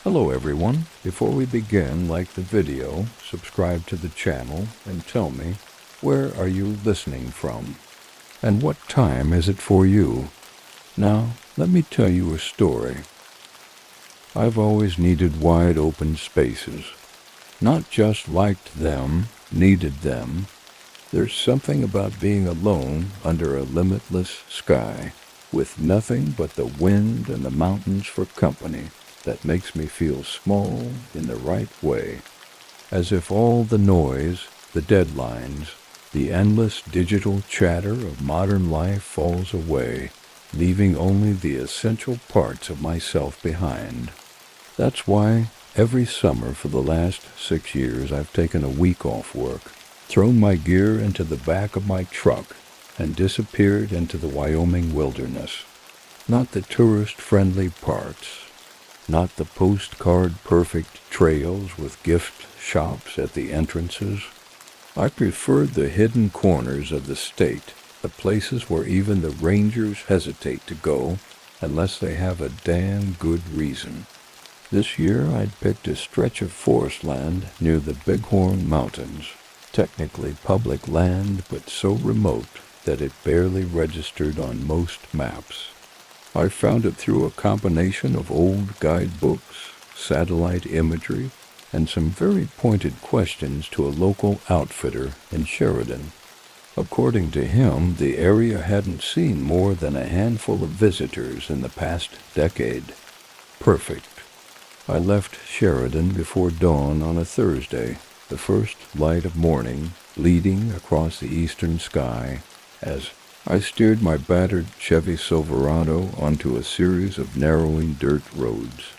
Hello everyone. Before we begin, like the video, subscribe to the channel, and tell me, where are you listening from? And what time is it for you? Now, let me tell you a story. I've always needed wide open spaces. Not just liked them, needed them. There's something about being alone under a limitless sky, with nothing but the wind and the mountains for company, that makes me feel small in the right way, as if all the noise, the deadlines, the endless digital chatter of modern life falls away, leaving only the essential parts of myself behind. That's why every summer for the last 6 years I've taken a week off work, thrown my gear into the back of my truck, and disappeared into the Wyoming wilderness. Not the tourist-friendly parts, not the postcard-perfect trails with gift shops at the entrances. I preferred the hidden corners of the state, the places where even the rangers hesitate to go unless they have a damn good reason. This year I'd picked a stretch of forest land near the Bighorn Mountains, technically public land but so remote that it barely registered on most maps. I found it through a combination of old guidebooks, satellite imagery, and some very pointed questions to a local outfitter in Sheridan. According to him, the area hadn't seen more than a handful of visitors in the past decade. Perfect. I left Sheridan before dawn on a Thursday, the first light of morning bleeding across the eastern sky, as I steered my battered Chevy Silverado onto a series of narrowing dirt roads.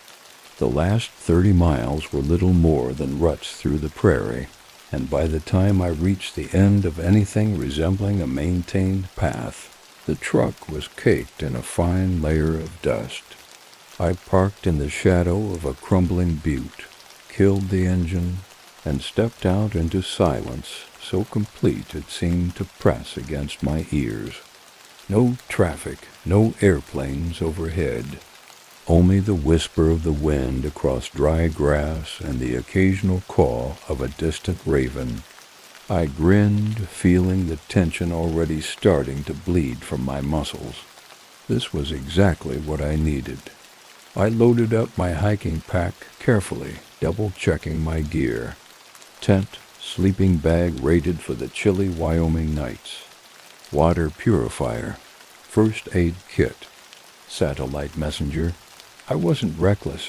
The last 30 miles were little more than ruts through the prairie, and by the time I reached the end of anything resembling a maintained path, the truck was caked in a fine layer of dust. I parked in the shadow of a crumbling butte, killed the engine, and stepped out into silence so complete it seemed to press against my ears. No traffic, no airplanes overhead, only the whisper of the wind across dry grass and the occasional caw of a distant raven. I grinned, feeling the tension already starting to bleed from my muscles. This was exactly what I needed. I loaded up my hiking pack carefully, double-checking my gear. Tent, sleeping bag rated for the chilly Wyoming nights. Water purifier. First aid kit. Satellite messenger. I wasn't reckless.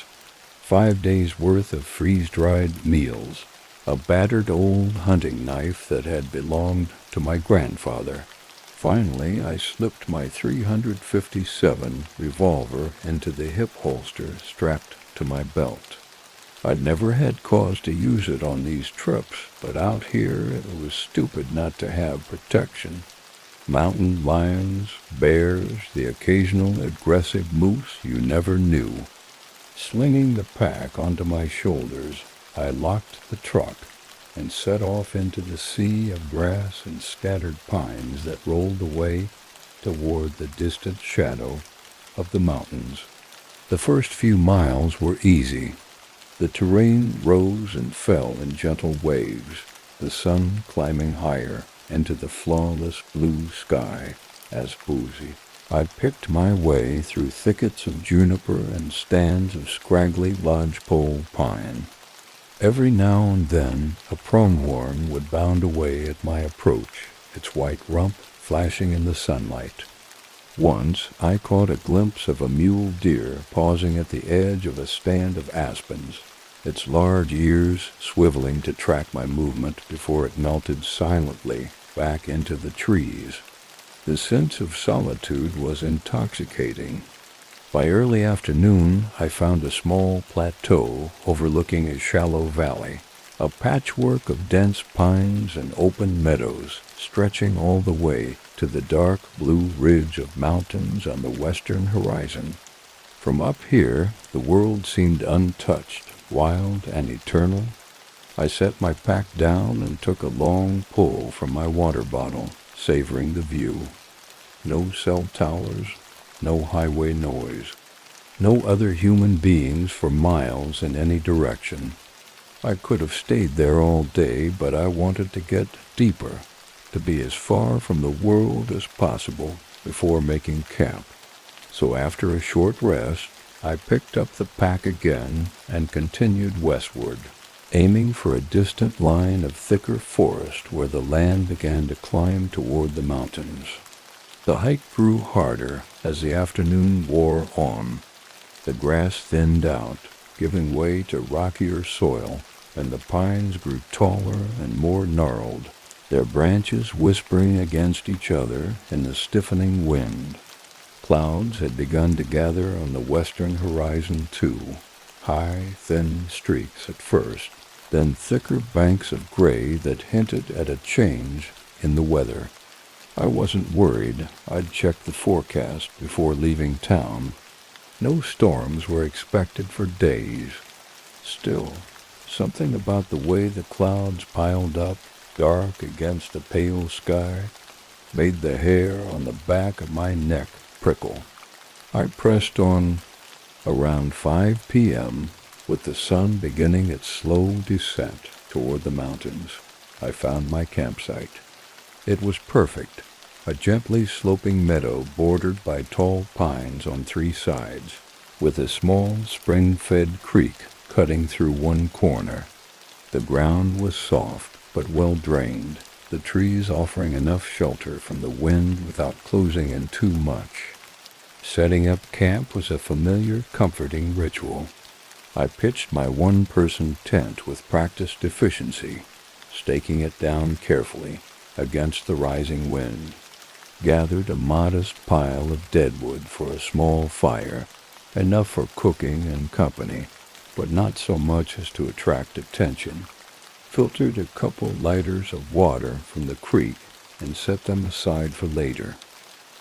5 days' worth of freeze-dried meals. A battered old hunting knife that had belonged to my grandfather. Finally, I slipped my .357 revolver into the hip holster strapped to my belt. I'd never had cause to use it on these trips, but out here it was stupid not to have protection. Mountain lions, bears, the occasional aggressive moose you never knew. Slinging the pack onto my shoulders, I locked the truck and set off into the sea of grass and scattered pines that rolled away toward the distant shadow of the mountains. The first few miles were easy. The terrain rose and fell in gentle waves, the sun climbing higher into the flawless blue sky as boozy. I picked my way through thickets of juniper and stands of scraggly lodgepole pine. Every now and then a pronghorn would bound away at my approach, its white rump flashing in the sunlight. Once I caught a glimpse of a mule deer pausing at the edge of a stand of aspens, its large ears swiveling to track my movement before it melted silently back into the trees. The sense of solitude was intoxicating. By early afternoon, I found a small plateau overlooking a shallow valley, a patchwork of dense pines and open meadows stretching all the way to the dark blue ridge of mountains on the western horizon. From up here, the world seemed untouched, wild and eternal. I set my pack down and took a long pull from my water bottle, savoring the view. No cell towers, no highway noise. No other human beings for miles in any direction. I could have stayed there all day, but I wanted to get deeper, to be as far from the world as possible before making camp. So after a short rest, I picked up the pack again and continued westward, aiming for a distant line of thicker forest where the land began to climb toward the mountains. The hike grew harder as the afternoon wore on. The grass thinned out, giving way to rockier soil, and the pines grew taller and more gnarled, their branches whispering against each other in the stiffening wind. Clouds had begun to gather on the western horizon too, high, thin streaks at first, then thicker banks of gray that hinted at a change in the weather. I wasn't worried. I'd checked the forecast before leaving town. No storms were expected for days. Still, something about the way the clouds piled up, dark against the pale sky, made the hair on the back of my neck prickle. I pressed on. Around 5 p.m., with the sun beginning its slow descent toward the mountains, I found my campsite. It was perfect, a gently sloping meadow bordered by tall pines on 3 sides, with a small spring-fed creek cutting through one corner. The ground was soft but well drained, the trees offering enough shelter from the wind without closing in too much. Setting up camp was a familiar, comforting ritual. I pitched my one-person tent with practiced efficiency, staking it down carefully against the rising wind, gathered a modest pile of deadwood for a small fire, enough for cooking and company, but not so much as to attract attention, filtered a couple liters of water from the creek and set them aside for later.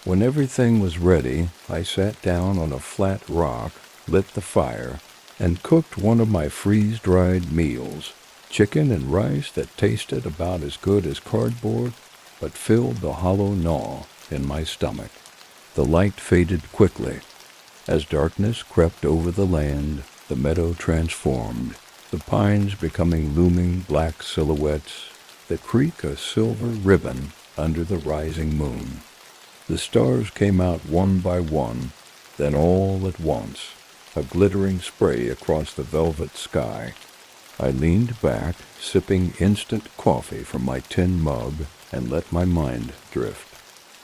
When everything was ready, I sat down on a flat rock, lit the fire, and cooked one of my freeze-dried meals, chicken and rice that tasted about as good as cardboard, but filled the hollow gnaw in my stomach. The light faded quickly. As darkness crept over the land, the meadow transformed, the pines becoming looming black silhouettes, the creek a silver ribbon under the rising moon. The stars came out one by one, then all at once, a glittering spray across the velvet sky. I leaned back, sipping instant coffee from my tin mug, and let my mind drift.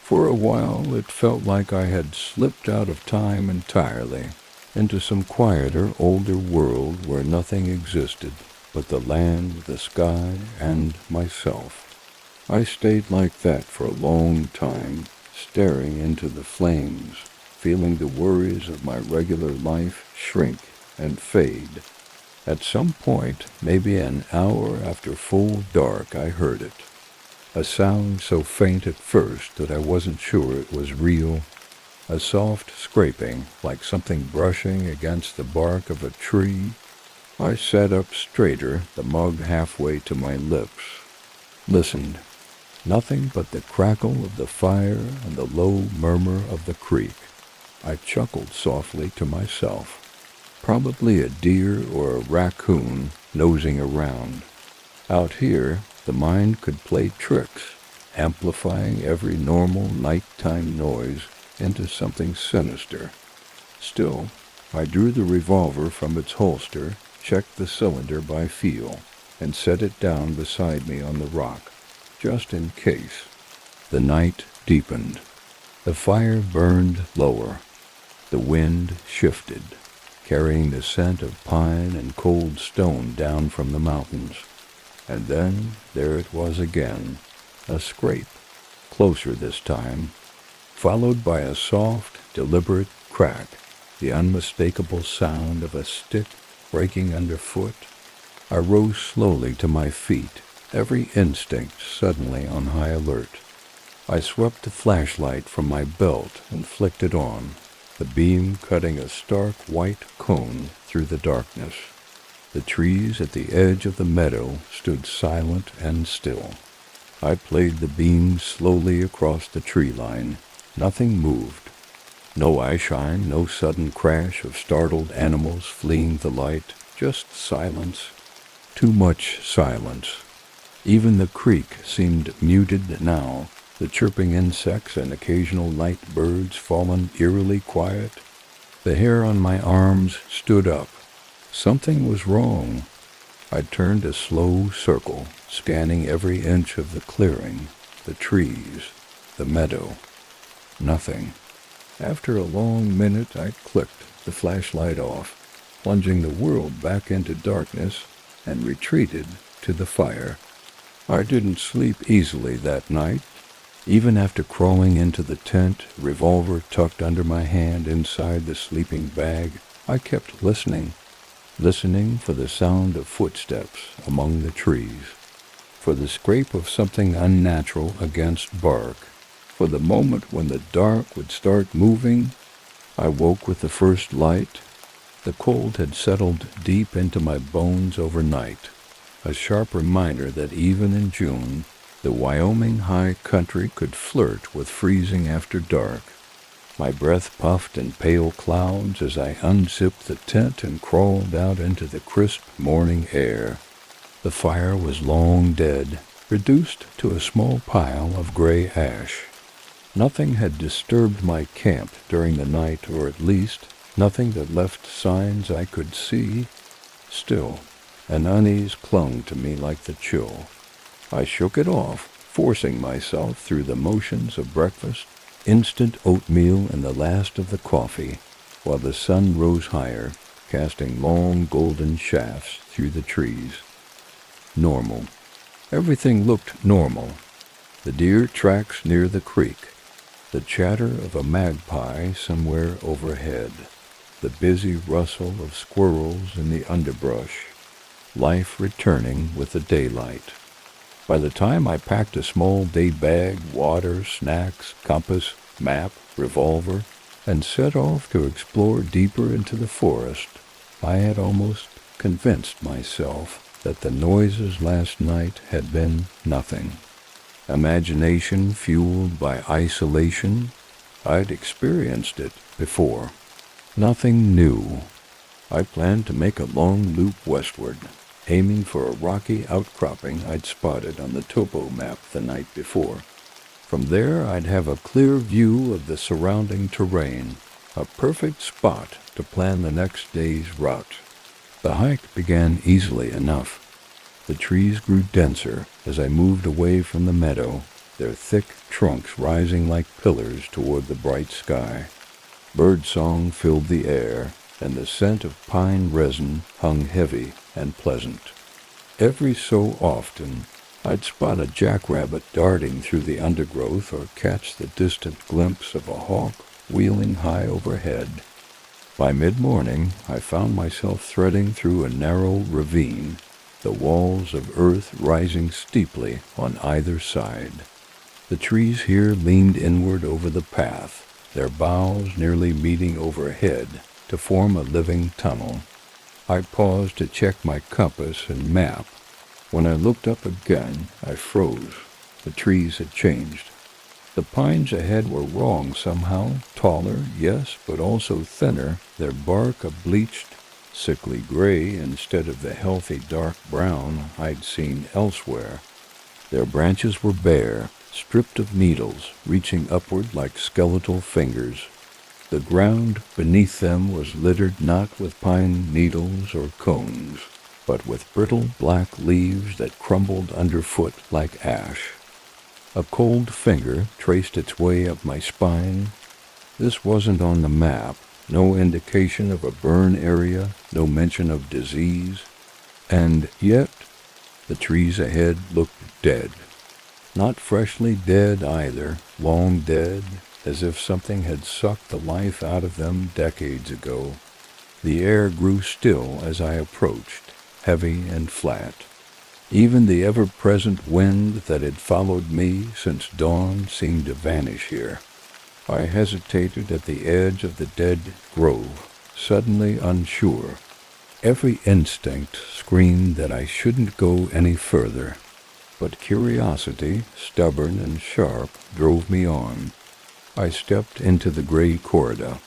For a while it felt like I had slipped out of time entirely, into some quieter, older world where nothing existed but the land, the sky, and myself. I stayed like that for a long time, staring into the flames, feeling the worries of my regular life shrink and fade. At some point, maybe an hour after full dark, I heard it. A sound so faint at first that I wasn't sure it was real. A soft scraping, like something brushing against the bark of a tree. I sat up straighter, the mug halfway to my lips. Listened. Nothing but the crackle of the fire and the low murmur of the creek. I chuckled softly to myself. Probably a deer or a raccoon nosing around. Out here, the mind could play tricks, amplifying every normal nighttime noise into something sinister. Still, I drew the revolver from its holster, checked the cylinder by feel, and set it down beside me on the rock, just in case. The night deepened. The fire burned lower. The wind shifted, carrying the scent of pine and cold stone down from the mountains. And then there it was again, a scrape, closer this time, followed by a soft, deliberate crack, the unmistakable sound of a stick breaking underfoot. I rose slowly to my feet, every instinct suddenly on high alert. I swept the flashlight from my belt and flicked it on, the beam cutting a stark white cone through the darkness. The trees at the edge of the meadow stood silent and still. I played the beam slowly across the tree line. Nothing moved. No eyeshine, no sudden crash of startled animals fleeing the light, just silence. Too much silence. Even the creek seemed muted now, the chirping insects and occasional night birds fallen eerily quiet. The hair on my arms stood up. Something was wrong. I turned a slow circle, scanning every inch of the clearing, the trees, the meadow. Nothing. After a long minute, I clicked the flashlight off, plunging the world back into darkness, and retreated to the fire. I didn't sleep easily that night. Even after crawling into the tent, revolver tucked under my hand inside the sleeping bag, I kept listening for the sound of footsteps among the trees, for the scrape of something unnatural against bark, for the moment when the dark would start moving. I woke with the first light. The cold had settled deep into my bones overnight, a sharp reminder that even in June, the Wyoming high country could flirt with freezing after dark. My breath puffed in pale clouds as I unzipped the tent and crawled out into the crisp morning air. The fire was long dead, reduced to a small pile of gray ash. Nothing had disturbed my camp during the night, or at least nothing that left signs I could see. Still, an unease clung to me like the chill. I shook it off, forcing myself through the motions of breakfast, instant oatmeal and the last of the coffee, while the sun rose higher, casting long golden shafts through the trees. Normal. Everything looked normal. The deer tracks near the creek, the chatter of a magpie somewhere overhead, the busy rustle of squirrels in the underbrush, life returning with the daylight. By the time I packed a small day bag, water, snacks, compass, map, revolver, and set off to explore deeper into the forest, I had almost convinced myself that the noises last night had been nothing. Imagination fueled by isolation. I'd experienced it before. Nothing new. I planned to make a long loop westward, aiming for a rocky outcropping I'd spotted on the topo map the night before. From there, I'd have a clear view of the surrounding terrain, a perfect spot to plan the next day's route. The hike began easily enough. The trees grew denser as I moved away from the meadow, their thick trunks rising like pillars toward the bright sky. Birdsong filled the air, and the scent of pine resin hung heavy and pleasant. Every so often, I'd spot a jackrabbit darting through the undergrowth or catch the distant glimpse of a hawk wheeling high overhead. By mid-morning, I found myself threading through a narrow ravine, the walls of earth rising steeply on either side. The trees here leaned inward over the path, their boughs nearly meeting overhead to form a living tunnel. I paused to check my compass and map. When I looked up again, I froze. The trees had changed. The pines ahead were wrong somehow, taller, yes, but also thinner, their bark a bleached, sickly gray instead of the healthy dark brown I'd seen elsewhere. Their branches were bare, stripped of needles, reaching upward like skeletal fingers. The ground beneath them was littered not with pine needles or cones, but with brittle black leaves that crumbled underfoot like ash. A cold finger traced its way up my spine. This wasn't on the map, no indication of a burn area, no mention of disease. And yet, the trees ahead looked dead. Not freshly dead either, long dead, as if something had sucked the life out of them decades ago. The air grew still as I approached, heavy and flat. Even the ever-present wind that had followed me since dawn seemed to vanish here. I hesitated at the edge of the dead grove, suddenly unsure. Every instinct screamed that I shouldn't go any further, but curiosity, stubborn and sharp, drove me on. I stepped into the gray corridor.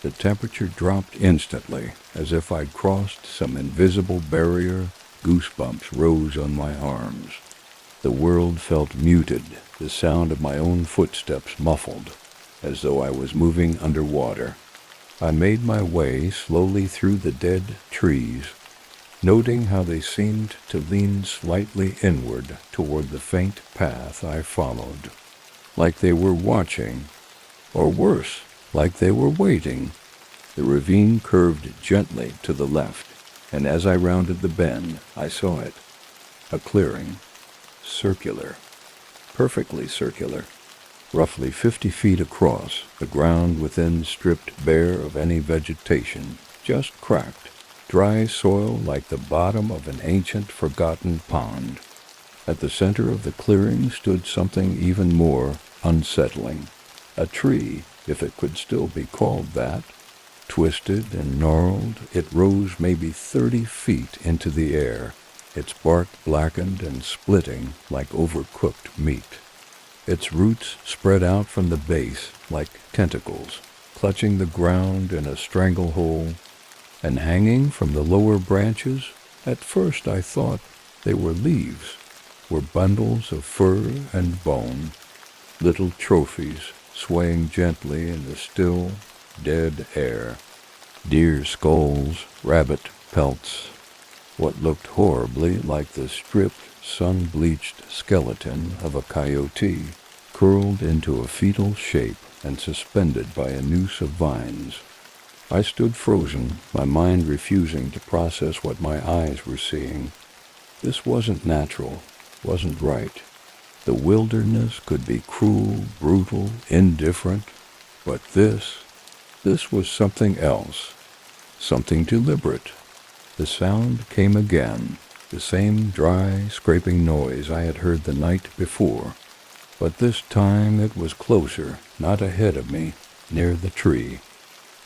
The temperature dropped instantly, as if I'd crossed some invisible barrier. Goosebumps rose on my arms. The world felt muted, the sound of my own footsteps muffled, as though I was moving underwater. I made my way slowly through the dead trees, noting how they seemed to lean slightly inward toward the faint path I followed, like they were watching, or worse, like they were waiting. The ravine curved gently to the left, and as I rounded the bend, I saw it. A clearing. Circular. Perfectly circular. Roughly 50 feet across, the ground within stripped bare of any vegetation, just cracked. Dry soil like the bottom of an ancient, forgotten pond. At the center of the clearing stood something even more unsettling. A tree, if it could still be called that. Twisted and gnarled, it rose maybe 30 feet into the air, its bark blackened and splitting like overcooked meat. Its roots spread out from the base like tentacles, clutching the ground in a stranglehold, and hanging from the lower branches. At first I thought they were leaves, were bundles of fur and bone, little trophies swaying gently in the still, dead air. Deer skulls, rabbit pelts, what looked horribly like the stripped, sun-bleached skeleton of a coyote, curled into a fetal shape and suspended by a noose of vines. I stood frozen, my mind refusing to process what my eyes were seeing. This wasn't natural, wasn't right. The wilderness could be cruel, brutal, indifferent, but this was something else, something deliberate. The sound came again, the same dry, scraping noise I had heard the night before, but this time it was closer, not ahead of me, near the tree.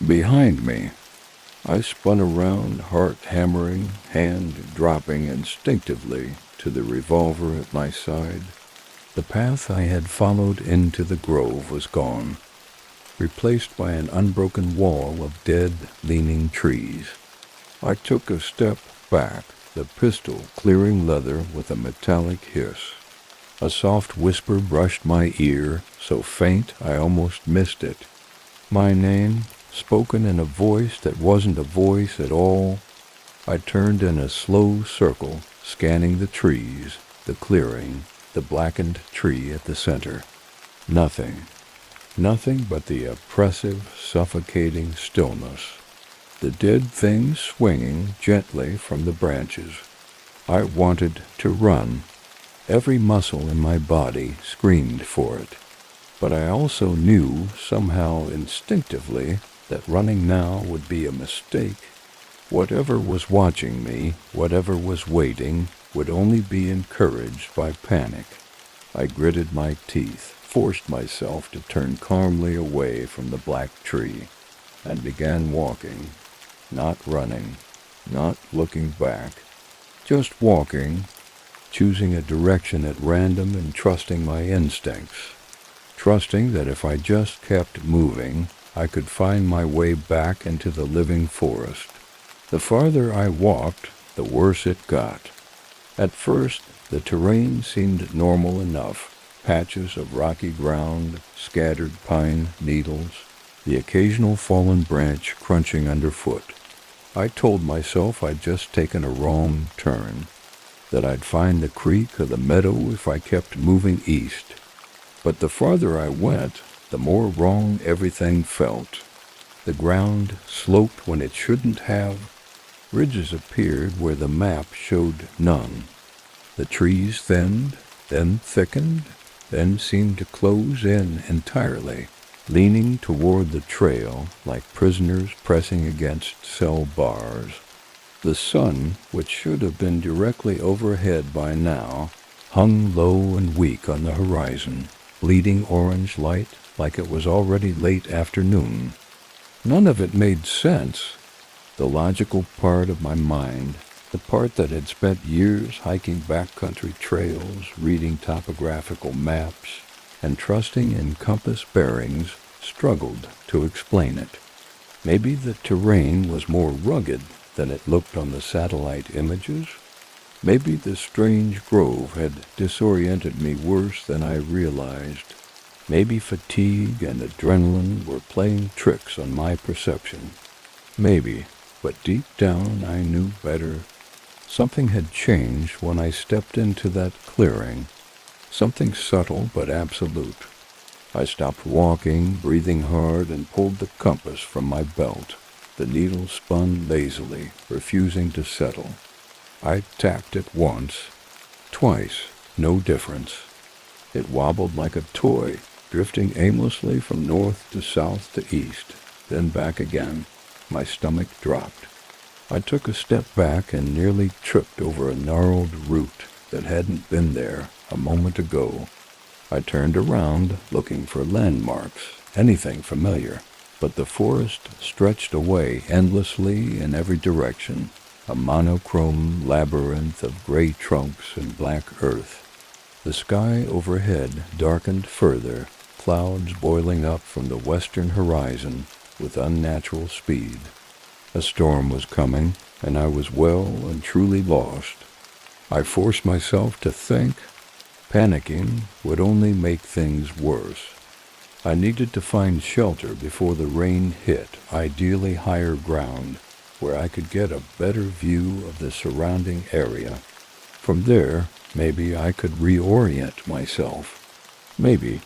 Behind me. I spun around, heart hammering, hand dropping instinctively to the revolver at my side. The path I had followed into the grove was gone, replaced by an unbroken wall of dead, leaning trees. I took a step back, the pistol clearing leather with a metallic hiss. A soft whisper brushed my ear, so faint I almost missed it. My name, spoken in a voice that wasn't a voice at all. I turned in a slow circle, scanning the trees, the clearing, the blackened tree at the center. Nothing but the oppressive, suffocating stillness. The dead things swinging gently from the branches. I wanted to run. Every muscle in my body screamed for it. But I also knew, somehow instinctively, that running now would be a mistake. Whatever was watching me, whatever was waiting, would only be encouraged by panic. I gritted my teeth, forced myself to turn calmly away from the black tree, and began walking, not running, not looking back, just walking, choosing a direction at random and trusting my instincts, trusting that if I just kept moving, I could find my way back into the living forest. The farther I walked, the worse it got. At first, the terrain seemed normal enough. Patches of rocky ground, scattered pine needles, the occasional fallen branch crunching underfoot. I told myself I'd just taken a wrong turn, that I'd find the creek or the meadow if I kept moving east. But the farther I went, the more wrong everything felt. The ground sloped when it shouldn't have. Ridges appeared where the map showed none. The trees thinned, then thickened, then seemed to close in entirely, leaning toward the trail like prisoners pressing against cell bars. The sun, which should have been directly overhead by now, hung low and weak on the horizon, bleeding orange light like it was already late afternoon. None of it made sense. The logical part of my mind, the part that had spent years hiking backcountry trails, reading topographical maps, and trusting in compass bearings, struggled to explain it. Maybe the terrain was more rugged than it looked on the satellite images. Maybe the strange grove had disoriented me worse than I realized. Maybe fatigue and adrenaline were playing tricks on my perception. Maybe, but deep down I knew better. Something had changed when I stepped into that clearing. Something subtle but absolute. I stopped walking, breathing hard, and pulled the compass from my belt. The needle spun lazily, refusing to settle. I tapped it once, twice, no difference. It wobbled like a toy, drifting aimlessly from north to south to east, then back again. My stomach dropped. I took a step back and nearly tripped over a gnarled root that hadn't been there a moment ago. I turned around, looking for landmarks, anything familiar, but the forest stretched away endlessly in every direction, a monochrome labyrinth of gray trunks and black earth. The sky overhead darkened further, clouds boiling up from the western horizon with unnatural speed. A storm was coming, and I was well and truly lost. I forced myself to think. Panicking would only make things worse. I needed to find shelter before the rain hit, ideally higher ground, where I could get a better view of the surrounding area. From there, maybe I could reorient myself. Maybe.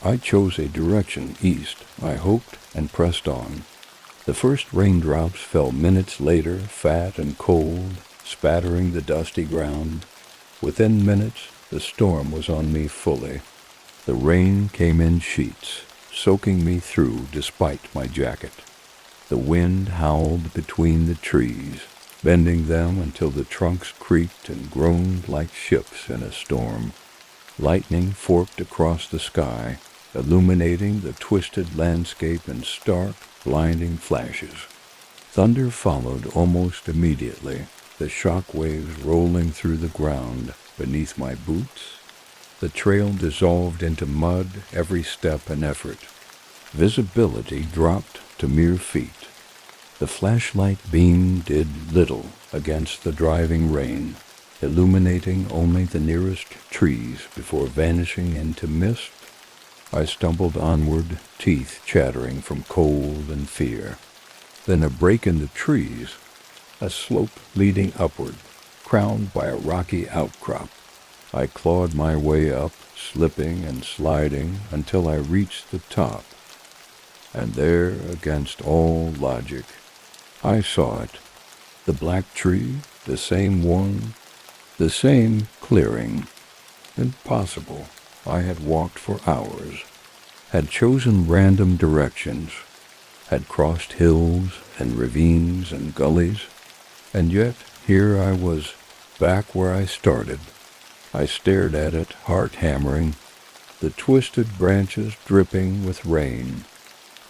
I chose a direction east, I hoped, and pressed on. The first raindrops fell minutes later, fat and cold, spattering the dusty ground. Within minutes, the storm was on me fully. The rain came in sheets, soaking me through despite my jacket. The wind howled between the trees, bending them until the trunks creaked and groaned like ships in a storm. Lightning forked across the sky, illuminating the twisted landscape in stark, blinding flashes. Thunder followed almost immediately, the shock waves rolling through the ground beneath my boots. The trail dissolved into mud every step and effort. Visibility dropped to mere feet. The flashlight beam did little against the driving rain, illuminating only the nearest trees before vanishing into mist. I stumbled onward, teeth chattering from cold and fear. Then a break in the trees, a slope leading upward, crowned by a rocky outcrop. I clawed my way up, slipping and sliding until I reached the top. And there, against all logic, I saw it. The black tree, the same one, the same clearing. Impossible. I had walked for hours, had chosen random directions, had crossed hills and ravines and gullies, and yet here I was, back where I started. I stared at it, heart hammering, the twisted branches dripping with rain,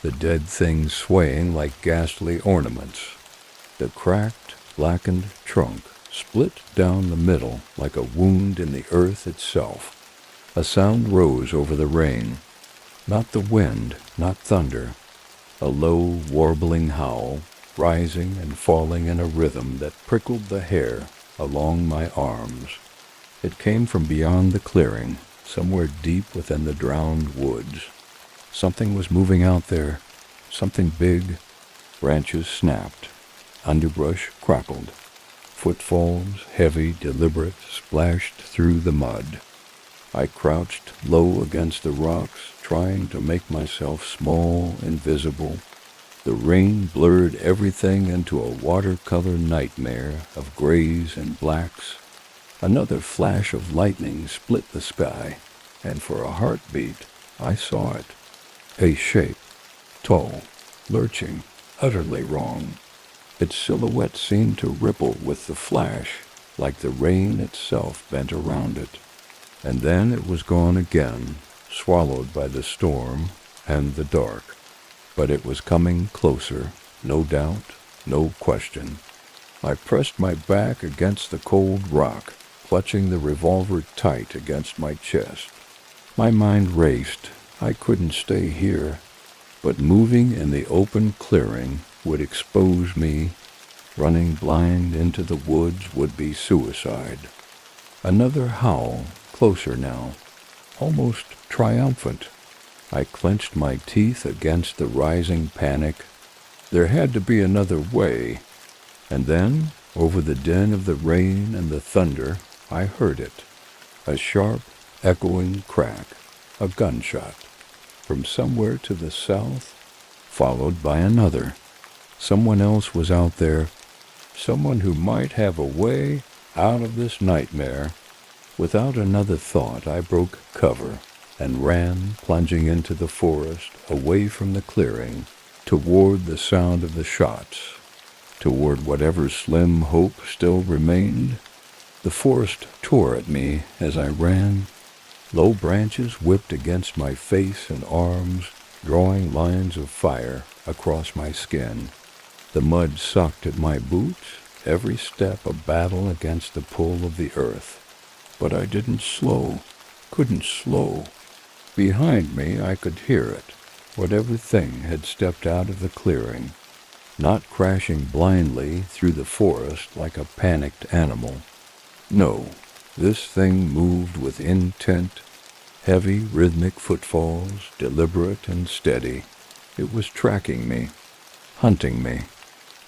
the dead things swaying like ghastly ornaments, the cracked, blackened trunk split down the middle like a wound in the earth itself. A sound rose over the rain, not the wind, not thunder, a low, warbling howl, rising and falling in a rhythm that prickled the hair along my arms. It came from beyond the clearing, somewhere deep within the drowned woods. Something was moving out there, something big. Branches snapped, underbrush crackled. Footfalls, heavy, deliberate, splashed through the mud. I crouched low against the rocks, trying to make myself small, invisible. The rain blurred everything into a watercolor nightmare of grays and blacks. Another flash of lightning split the sky, and for a heartbeat, I saw it. A shape, tall, lurching, utterly wrong. Its silhouette seemed to ripple with the flash, like the rain itself bent around it. And then it was gone again, swallowed by the storm and the dark. But it was coming closer, no doubt, no question. I pressed my back against the cold rock, clutching the revolver tight against my chest. My mind raced. I couldn't stay here, but moving in the open clearing would expose me. Running blind into the woods would be suicide. Another howl, closer now, almost triumphant. I clenched my teeth against the rising panic. There had to be another way. And then, over the din of the rain and the thunder, I heard it. A sharp, echoing crack, a gunshot, from somewhere to the south, followed by another. Someone else was out there, someone who might have a way out of this nightmare. Without another thought, I broke cover and ran, plunging into the forest, away from the clearing, toward the sound of the shots, toward whatever slim hope still remained. The forest tore at me as I ran. Low branches whipped against my face and arms, drawing lines of fire across my skin. The mud sucked at my boots, every step a battle against the pull of the earth. But I didn't slow, couldn't slow. Behind me I could hear it, whatever thing had stepped out of the clearing, not crashing blindly through the forest like a panicked animal. No, this thing moved with intent, heavy rhythmic footfalls, deliberate and steady. It was tracking me, hunting me.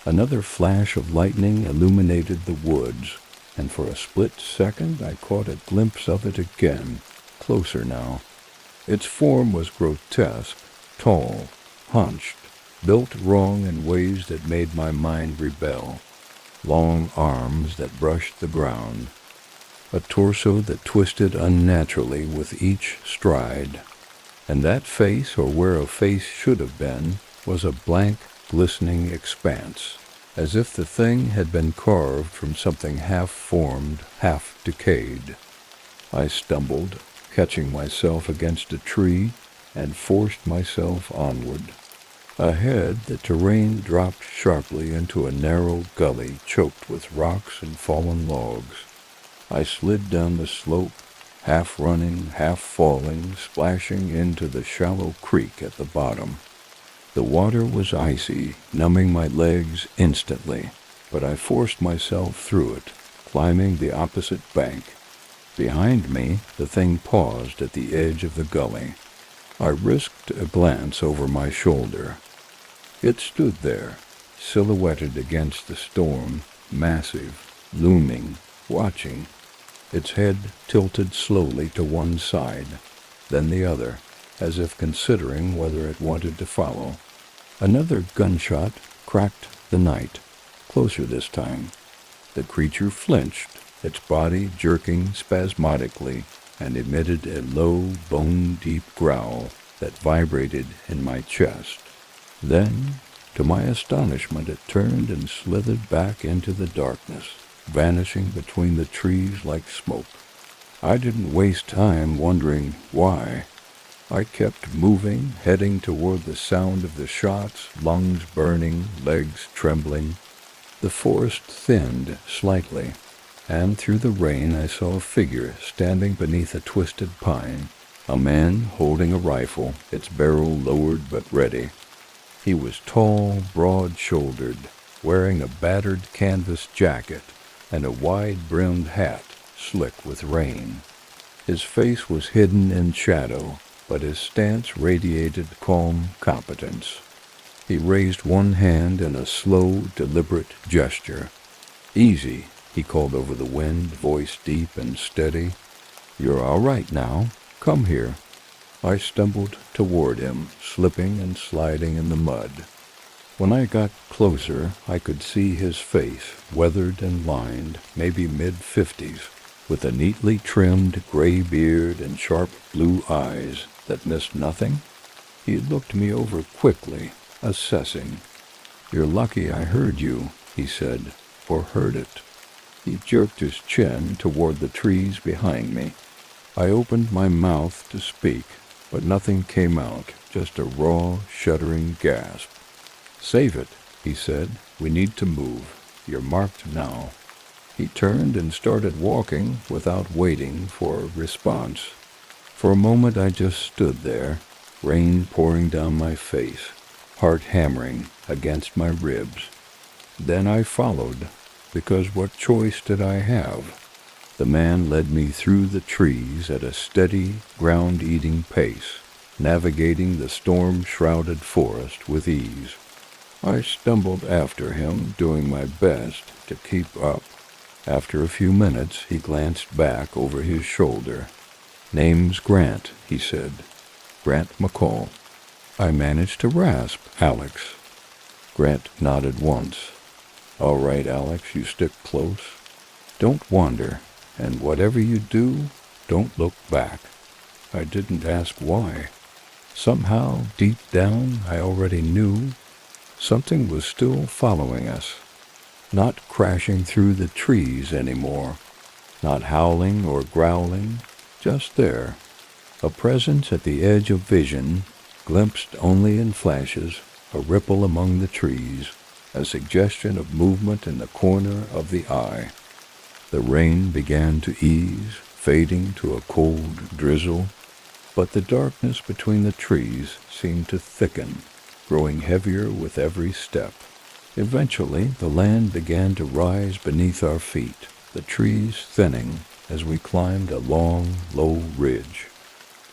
Another flash of lightning illuminated the woods, and for a split second I caught a glimpse of it again, closer now. Its form was grotesque, tall, hunched, built wrong in ways that made my mind rebel. Long arms that brushed the ground, a torso that twisted unnaturally with each stride. And that face, or where a face should have been, was a blank, glistening expanse, as if the thing had been carved from something half-formed, half-decayed. I stumbled, catching myself against a tree, and forced myself onward. Ahead, the terrain dropped sharply into a narrow gully choked with rocks and fallen logs. I slid down the slope, half running, half falling, splashing into the shallow creek at the bottom. The water was icy, numbing my legs instantly, but I forced myself through it, climbing the opposite bank. Behind me, the thing paused at the edge of the gully. I risked a glance over my shoulder. It stood there, silhouetted against the storm, massive, looming, watching, its head tilted slowly to one side, then the other, as if considering whether it wanted to follow. Another gunshot cracked the night, closer this time. The creature flinched, its body jerking spasmodically, and emitted a low, bone-deep growl that vibrated in my chest. Then, to my astonishment, it turned and slithered back into the darkness, vanishing between the trees like smoke. I didn't waste time wondering why. I kept moving, heading toward the sound of the shots, lungs burning, legs trembling. The forest thinned slightly, and through the rain I saw a figure standing beneath a twisted pine, a man holding a rifle, its barrel lowered but ready. He was tall, broad-shouldered, wearing a battered canvas jacket and a wide-brimmed hat, slick with rain. His face was hidden in shadow, but his stance radiated calm competence. He raised one hand in a slow, deliberate gesture. "Easy," he called over the wind, voice deep and steady. "You're all right now. Come here." I stumbled toward him, slipping and sliding in the mud. When I got closer, I could see his face, weathered and lined, maybe mid-50s, with a neatly trimmed gray beard and sharp blue eyes that missed nothing. He looked me over quickly, assessing. "You're lucky I heard you," he said, "or heard it." He jerked his chin toward the trees behind me. I opened my mouth to speak, but nothing came out, just a raw, shuddering gasp. "Save it," he said. "We need to move. You're marked now." He turned and started walking without waiting for a response. For a moment I just stood there, rain pouring down my face, heart hammering against my ribs. Then I followed, because what choice did I have? The man led me through the trees at a steady, ground-eating pace, navigating the storm-shrouded forest with ease. I stumbled after him, doing my best to keep up. After a few minutes, he glanced back over his shoulder. "Name's Grant," he said. "Grant McCall." I managed to rasp, "Alex." Grant nodded once. "All right, Alex, you stick close. Don't wander, and whatever you do, don't look back." I didn't ask why. Somehow, deep down, I already knew something was still following us, not crashing through the trees anymore, not howling or growling, just there, a presence at the edge of vision, glimpsed only in flashes, a ripple among the trees, a suggestion of movement in the corner of the eye. The rain began to ease, fading to a cold drizzle, but the darkness between the trees seemed to thicken, growing heavier with every step. Eventually, the land began to rise beneath our feet, the trees thinning as we climbed a long, low ridge.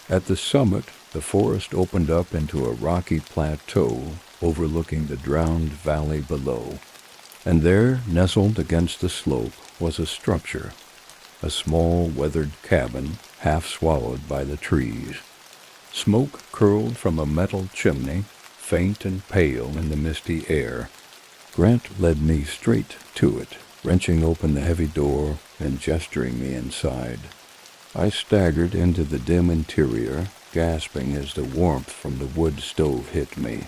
At the summit, the forest opened up into a rocky plateau overlooking the drowned valley below, and there, nestled against the slope, was a structure, a small, weathered cabin half swallowed by the trees. Smoke curled from a metal chimney, faint and pale in the misty air. Grant led me straight to it, wrenching open the heavy door and gesturing me inside. I staggered into the dim interior, gasping as the warmth from the wood stove hit me.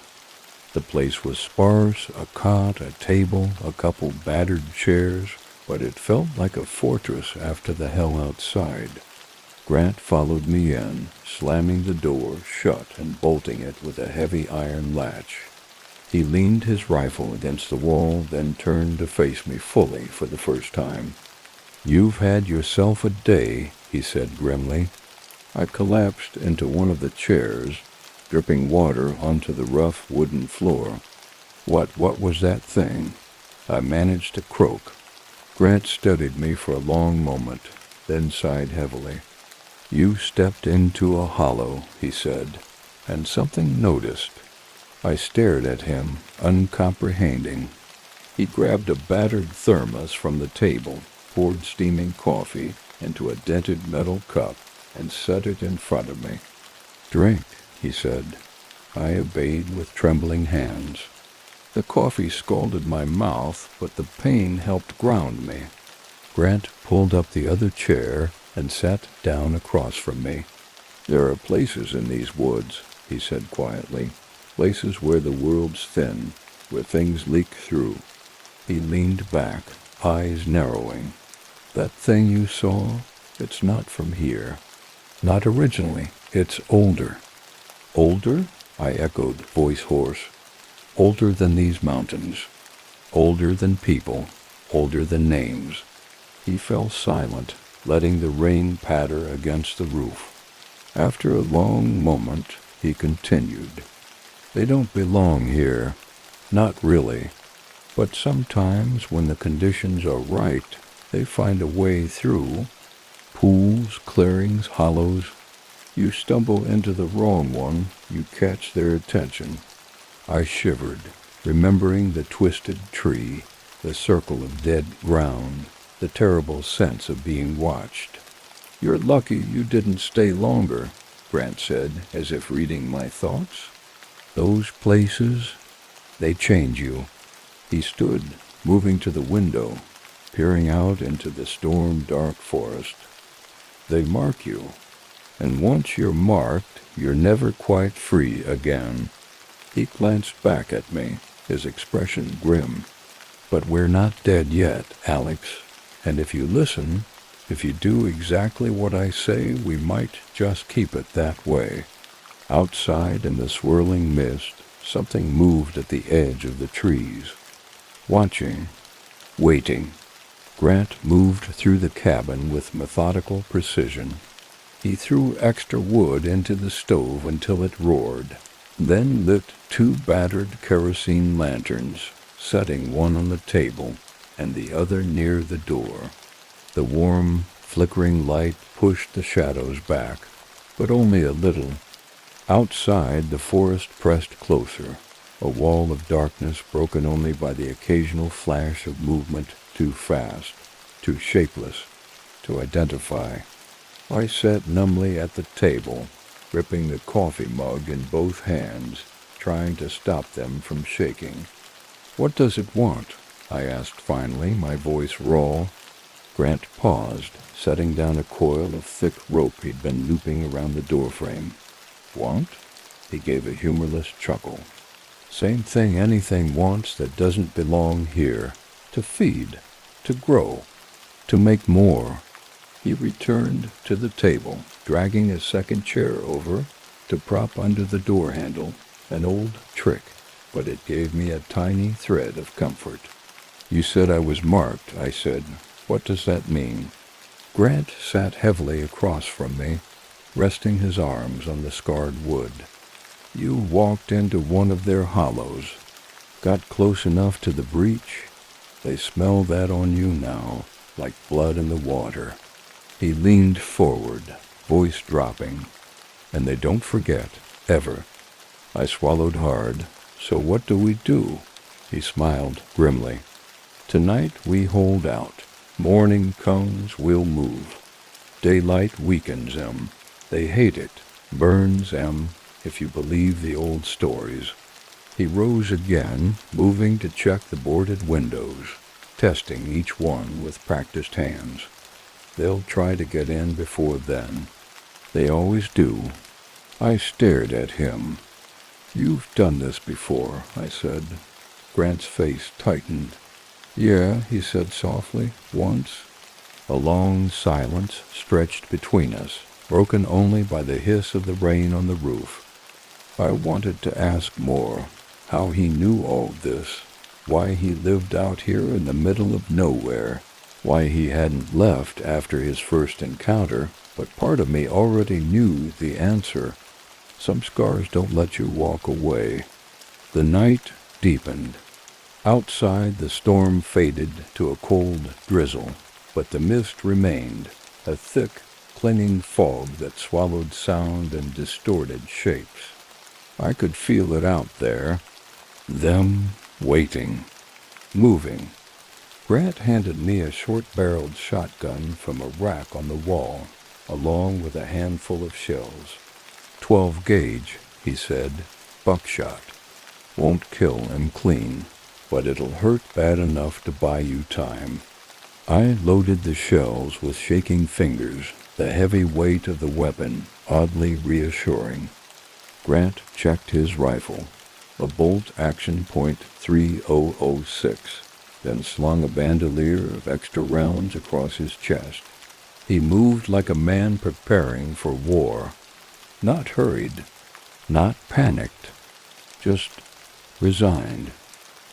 The place was sparse, a cot, a table, a couple battered chairs, but it felt like a fortress after the hell outside. Grant followed me in, slamming the door shut and bolting it with a heavy iron latch. He leaned his rifle against the wall, then turned to face me fully for the first time. "You've had yourself a day," he said grimly. I collapsed into one of the chairs, dripping water onto the rough wooden floor. What was that thing?" I managed to croak. Grant studied me for a long moment, then sighed heavily. "You stepped into a hollow," he said, "and something noticed." I stared at him, uncomprehending. He grabbed a battered thermos from the table, poured steaming coffee into a dented metal cup, and set it in front of me. "Drink," he said. I obeyed with trembling hands. The coffee scalded my mouth, but the pain helped ground me. Grant pulled up the other chair and sat down across from me. "There are places in these woods," he said quietly, "places where the world's thin, where things leak through." He leaned back, eyes narrowing. "That thing you saw, it's not from here. Not originally. It's older." "Older?" I echoed, voice hoarse. "Older than these mountains. Older than people. Older than names." He fell silent, letting the rain patter against the roof. After a long moment, he continued. "They don't belong here. Not really. But sometimes, when the conditions are right, they find a way through. Pools, clearings, hollows. You stumble into the wrong one, you catch their attention." I shivered, remembering the twisted tree, the circle of dead ground, the terrible sense of being watched. "You're lucky you didn't stay longer," Grant said, as if reading my thoughts. "Those places, they change you." He stood, moving to the window, peering out into the storm-dark forest. "They mark you, and once you're marked, you're never quite free again." He glanced back at me, his expression grim. "But we're not dead yet, Alex, and if you listen, if you do exactly what I say, we might just keep it that way." Outside in the swirling mist, something moved at the edge of the trees. Watching, waiting. Grant moved through the cabin with methodical precision. He threw extra wood into the stove until it roared, then lit 2 battered kerosene lanterns, setting one on the table and the other near the door. The warm, flickering light pushed the shadows back, but only a little. Outside, the forest pressed closer, a wall of darkness broken only by the occasional flash of movement, too fast, too shapeless to identify. I sat numbly at the table, gripping the coffee mug in both hands, trying to stop them from shaking. "What does it want?" I asked finally, my voice raw. Grant paused, setting down a coil of thick rope he'd been looping around the doorframe. "Want?" He gave a humorless chuckle. "Same thing anything wants that doesn't belong here. To feed, to grow, to make more." He returned to the table, dragging a second chair over to prop under the door handle, an old trick, but it gave me a tiny thread of comfort. "You said I was marked," I said. "What does that mean?" Grant sat heavily across from me, resting his arms on the scarred wood. "You walked into one of their hollows, got close enough to the breach. They smell that on you now, like blood in the water." He leaned forward, voice dropping. "And they don't forget, ever." I swallowed hard. "So what do we do?" He smiled grimly. "Tonight we hold out. Morning comes, we'll move. Daylight weakens 'em. They hate it, burns 'em, if you believe the old stories." He rose again, moving to check the boarded windows, testing each one with practiced hands. "They'll try to get in before then. They always do." I stared at him. "You've done this before," I said. Grant's face tightened. "Yeah," he said softly, "once." A long silence stretched between us, broken only by the hiss of the rain on the roof. I wanted to ask more, how he knew all this, why he lived out here in the middle of nowhere, why he hadn't left after his first encounter, but part of me already knew the answer. Some scars don't let you walk away. The night deepened. Outside, the storm faded to a cold drizzle, but the mist remained, a thick, clinging fog that swallowed sound and distorted shapes. I could feel it out there. Them waiting, moving. Grant handed me a short-barreled shotgun from a rack on the wall, along with a handful of shells. 12 gauge, he said, buckshot. Won't kill him clean, but it'll hurt bad enough to buy you time. I loaded the shells with shaking fingers, the heavy weight of the weapon oddly reassuring. Grant checked his rifle, a bolt-action .3006, then slung a bandolier of extra rounds across his chest. He moved like a man preparing for war, not hurried, not panicked, just resigned.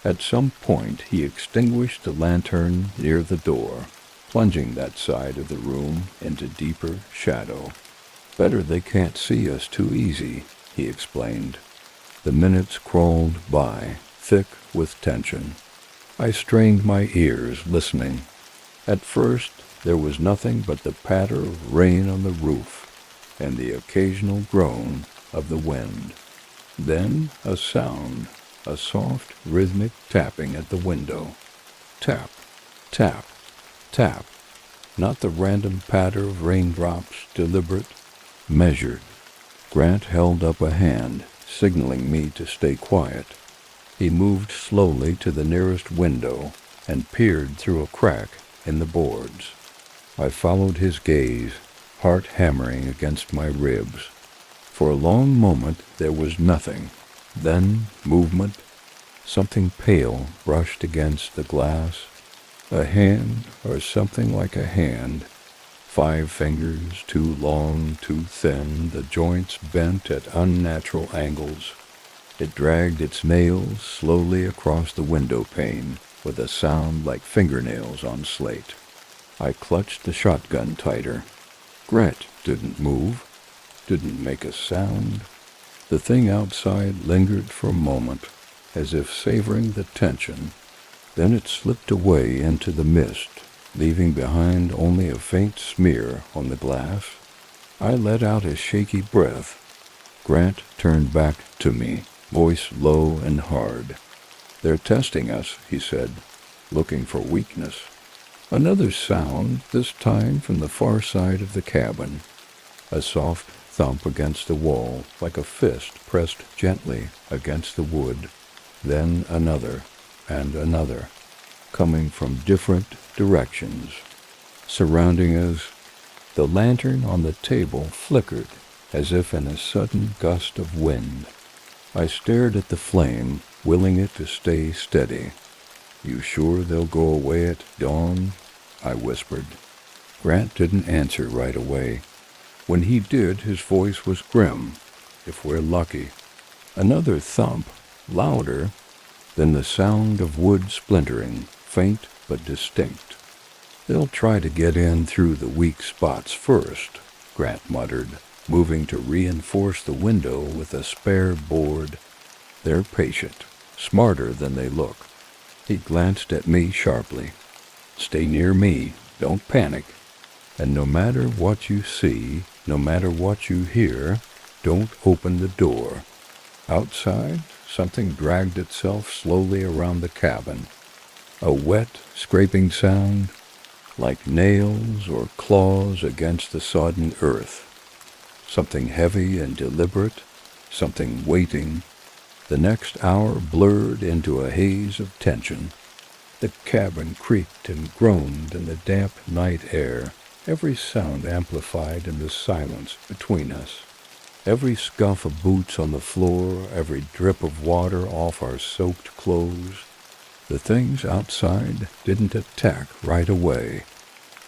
At some point he extinguished the lantern near the door, plunging that side of the room into deeper shadow. "Better they can't see us too easy," he explained. The minutes crawled by, thick with tension. I strained my ears, listening. At first, there was nothing but the patter of rain on the roof and the occasional groan of the wind. Then a sound, a soft, rhythmic tapping at the window. Tap, tap, tap. Not the random patter of raindrops, deliberate, measured. Grant held up a hand, signaling me to stay quiet. He moved slowly to the nearest window and peered through a crack in the boards. I followed his gaze, heart hammering against my ribs. For a long moment there was nothing. Then movement. Something pale brushed against the glass. A hand, or something like a hand. 5 fingers, too long, too thin, the joints bent at unnatural angles. It dragged its nails slowly across the window pane with a sound like fingernails on slate. I clutched the shotgun tighter. Grant didn't move, didn't make a sound. The thing outside lingered for a moment, as if savoring the tension. Then it slipped away into the mist, leaving behind only a faint smear on the glass. I let out a shaky breath. Grant turned back to me, voice low and hard. "They're testing us," he said, looking for weakness. Another sound, this time from the far side of the cabin. A soft thump against the wall, like a fist pressed gently against the wood. Then another, and another, coming from different directions. Surrounding us, the lantern on the table flickered as if in a sudden gust of wind. I stared at the flame, willing it to stay steady. "You sure they'll go away at dawn?" I whispered. Grant didn't answer right away. When he did, his voice was grim. "If we're lucky." Another thump, louder, then the sound of wood splintering, faint but distinct. "They'll try to get in through the weak spots first," Grant muttered, moving to reinforce the window with a spare board. "They're patient, smarter than they look." He glanced at me sharply. "Stay near me, don't panic. And no matter what you see, no matter what you hear, don't open the door." Outside, something dragged itself slowly around the cabin. A wet, scraping sound, like nails or claws against the sodden earth. Something heavy and deliberate, something waiting. The next hour blurred into a haze of tension. The cabin creaked and groaned in the damp night air, every sound amplified in the silence between us. Every scuff of boots on the floor, every drip of water off our soaked clothes. The things outside didn't attack right away.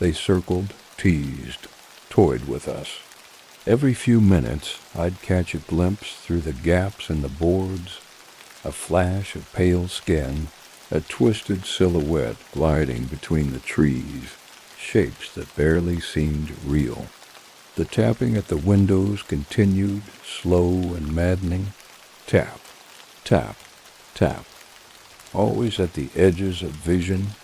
They circled, teased, toyed with us. Every few minutes, I'd catch a glimpse through the gaps in the boards, a flash of pale skin, a twisted silhouette gliding between the trees, shapes that barely seemed real. The tapping at the windows continued, slow and maddening. Tap, tap, tap. Always at the edges of vision,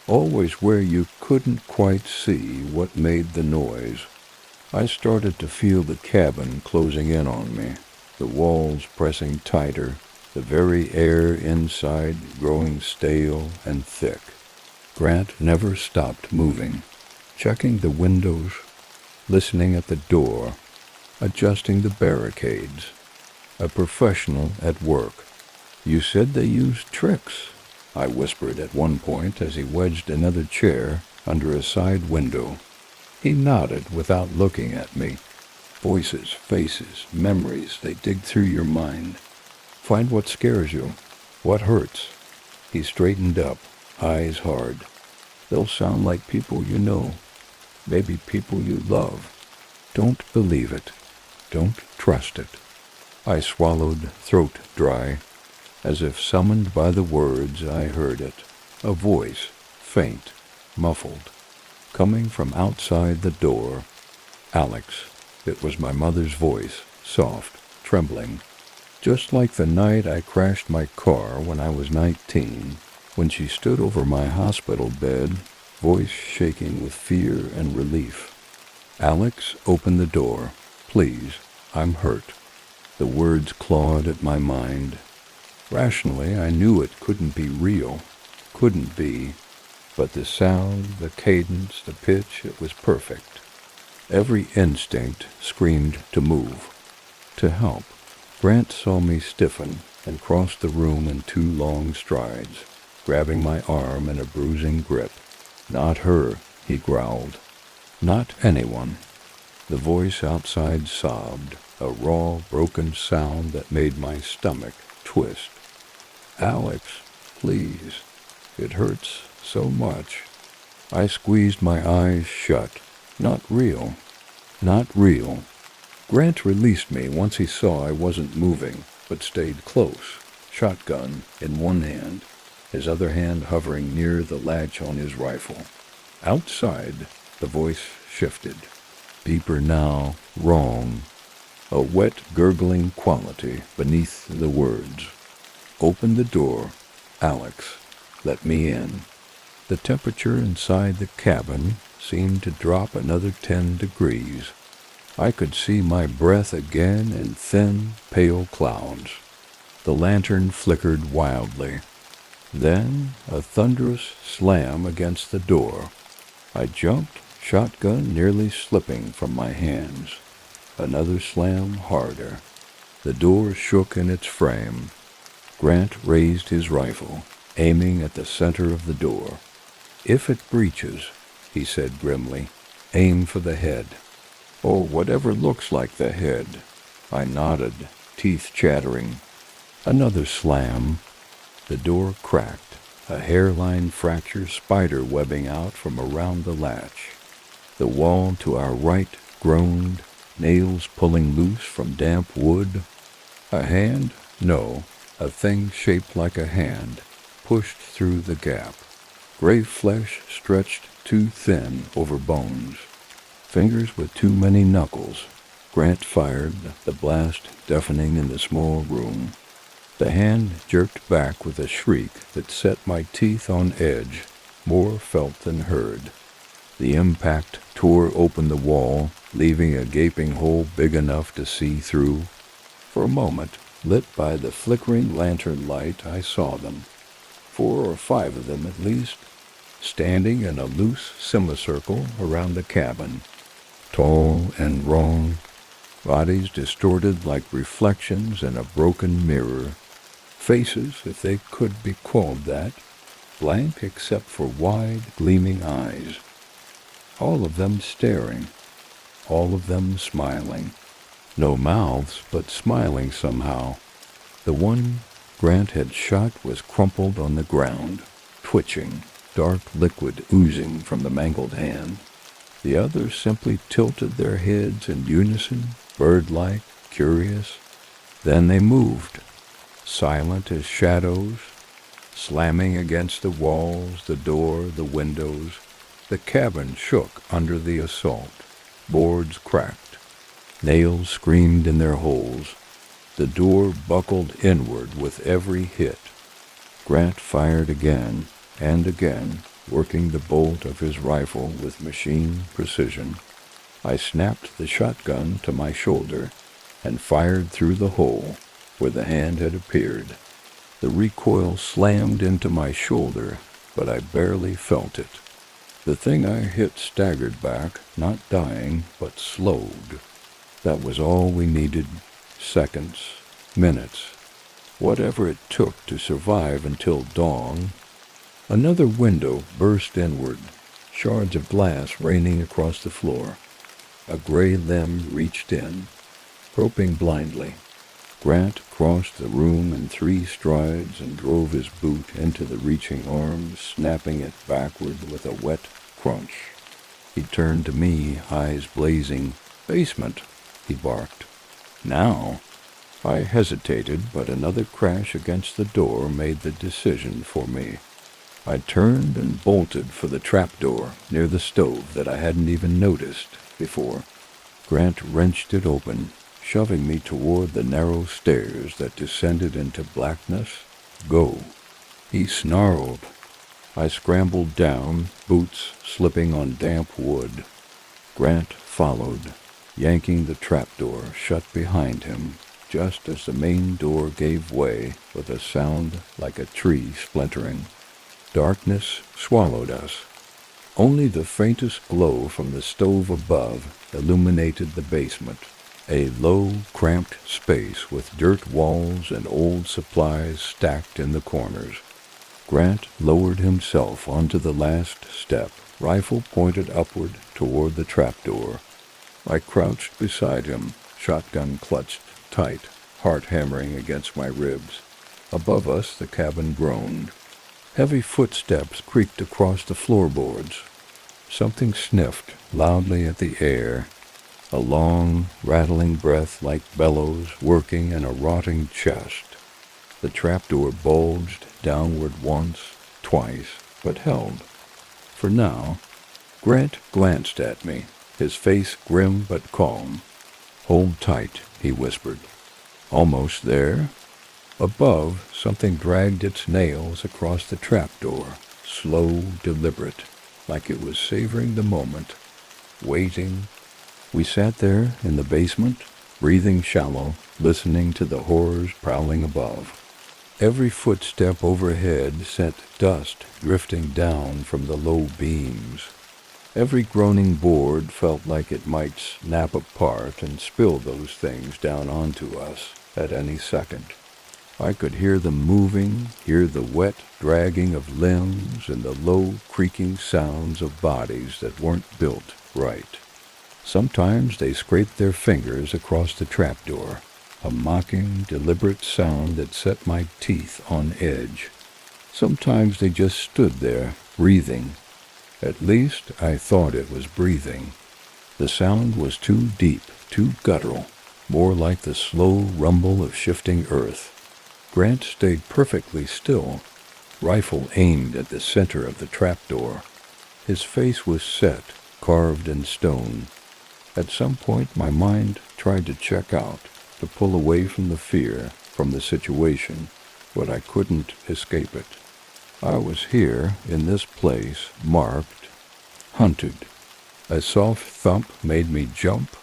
always where you couldn't quite see what made the noise. I started to feel the cabin closing in on me, the walls pressing tighter, the very air inside growing stale and thick. Grant never stopped moving, checking the windows, listening at the door, adjusting the barricades. A professional at work. "You said they used tricks," I whispered at one point as he wedged another chair under a side window. He nodded without looking at me. "Voices, faces, memories, they dig through your mind. Find what scares you, what hurts." He straightened up, eyes hard. "They'll sound like people you know, maybe people you love. Don't believe it. Don't trust it." I swallowed, throat dry. As if summoned by the words, I heard it. A voice, faint, muffled, coming from outside the door. "Alex." It was my mother's voice, soft, trembling. Just like the night I crashed my car when I was 19, when she stood over my hospital bed, voice shaking with fear and relief. "Alex, open the door. Please, I'm hurt." The words clawed at my mind. Rationally, I knew it couldn't be real. Couldn't be. But the sound, the cadence, the pitch, it was perfect. Every instinct screamed to move, to help. Grant saw me stiffen and crossed the room in 2 long strides, grabbing my arm in a bruising grip. "Not her," he growled. "Not anyone." The voice outside sobbed, a raw, broken sound that made my stomach twist. "Alex, please. It hurts so much." I squeezed my eyes shut. Not real. Not real. Grant released me once he saw I wasn't moving, but stayed close, shotgun in one hand, his other hand hovering near the latch on his rifle. Outside, the voice shifted. Deeper now, wrong. A wet, gurgling quality beneath the words. Open the door. Alex, let me in. The temperature inside the cabin seemed to drop another 10 degrees. I could see my breath again in thin, pale clouds. The lantern flickered wildly. Then a thunderous slam against the door. I jumped, shotgun nearly slipping from my hands. Another slam harder. The door shook in its frame. Grant raised his rifle, aiming at the center of the door. If it breaches, he said grimly, aim for the head. Or whatever looks like the head. I nodded, teeth chattering. Another slam. The door cracked, a hairline fracture spider webbing out from around the latch. The wall to our right groaned, nails pulling loose from damp wood. A hand? No, a thing shaped like a hand, pushed through the gap. Gray flesh stretched too thin over bones. Fingers with too many knuckles. Grant fired, the blast deafening in the small room. The hand jerked back with a shriek that set my teeth on edge, more felt than heard. The impact tore open the wall, leaving a gaping hole big enough to see through. For a moment, lit by the flickering lantern light, I saw them. 4 or 5 of them at least, standing in a loose semicircle around the cabin. Tall and wrong, bodies distorted like reflections in a broken mirror. Faces, if they could be called that, blank except for wide, gleaming eyes. All of them staring, all of them smiling. No mouths, but smiling somehow. The one Grant had shot was crumpled on the ground, twitching, dark liquid oozing from the mangled hand. The others simply tilted their heads in unison, bird-like, curious. Then they moved, silent as shadows, slamming against the walls, the door, the windows. The cabin shook under the assault. Boards cracked. Nails screamed in their holes. The door buckled inward with every hit. Grant fired again and again, working the bolt of his rifle with machine precision. I snapped the shotgun to my shoulder and fired through the hole where the hand had appeared. The recoil slammed into my shoulder, but I barely felt it. The thing I hit staggered back, not dying, but slowed. That was all we needed. Seconds, minutes, whatever it took to survive until dawn. Another window burst inward, shards of glass raining across the floor. A gray limb reached in, groping blindly. Grant crossed the room in 3 strides and drove his boot into the reaching arm, snapping it backward with a wet crunch. He turned to me, eyes blazing. "Basement," he barked. "Now?" I hesitated, but another crash against the door made the decision for me. I turned and bolted for the trapdoor near the stove that I hadn't even noticed before. Grant wrenched it open, shoving me toward the narrow stairs that descended into blackness. "Go," he snarled. I scrambled down, boots slipping on damp wood. Grant followed, yanking the trapdoor shut behind him, just as the main door gave way with a sound like a tree splintering. Darkness swallowed us. Only the faintest glow from the stove above illuminated the basement, a low, cramped space with dirt walls and old supplies stacked in the corners. Grant lowered himself onto the last step, rifle pointed upward toward the trapdoor. I crouched beside him, shotgun clutched tight, heart hammering against my ribs. Above us the cabin groaned. Heavy footsteps creaked across the floorboards. Something sniffed loudly at the air, a long, rattling breath like bellows working in a rotting chest. The trapdoor bulged downward once, twice, but held. For now, Grant glanced at me, his face grim but calm. "Hold tight," he whispered. Almost there. Above, something dragged its nails across the trapdoor, slow, deliberate, like it was savoring the moment, waiting. We sat there in the basement, breathing shallow, listening to the horrors prowling above. Every footstep overhead sent dust drifting down from the low beams. Every groaning board felt like it might snap apart and spill those things down onto us at any second. I could hear them moving, hear the wet dragging of limbs and the low creaking sounds of bodies that weren't built right. Sometimes they scraped their fingers across the trapdoor, a mocking, deliberate sound that set my teeth on edge. Sometimes they just stood there, breathing. At least I thought it was breathing. The sound was too deep, too guttural, more like the slow rumble of shifting earth. Grant stayed perfectly still, rifle aimed at the center of the trapdoor. His face was set, carved in stone. At some point my mind tried to check out, to pull away from the fear, from the situation, but I couldn't escape it. I was here, in this place, marked, hunted. A soft thump made me jump.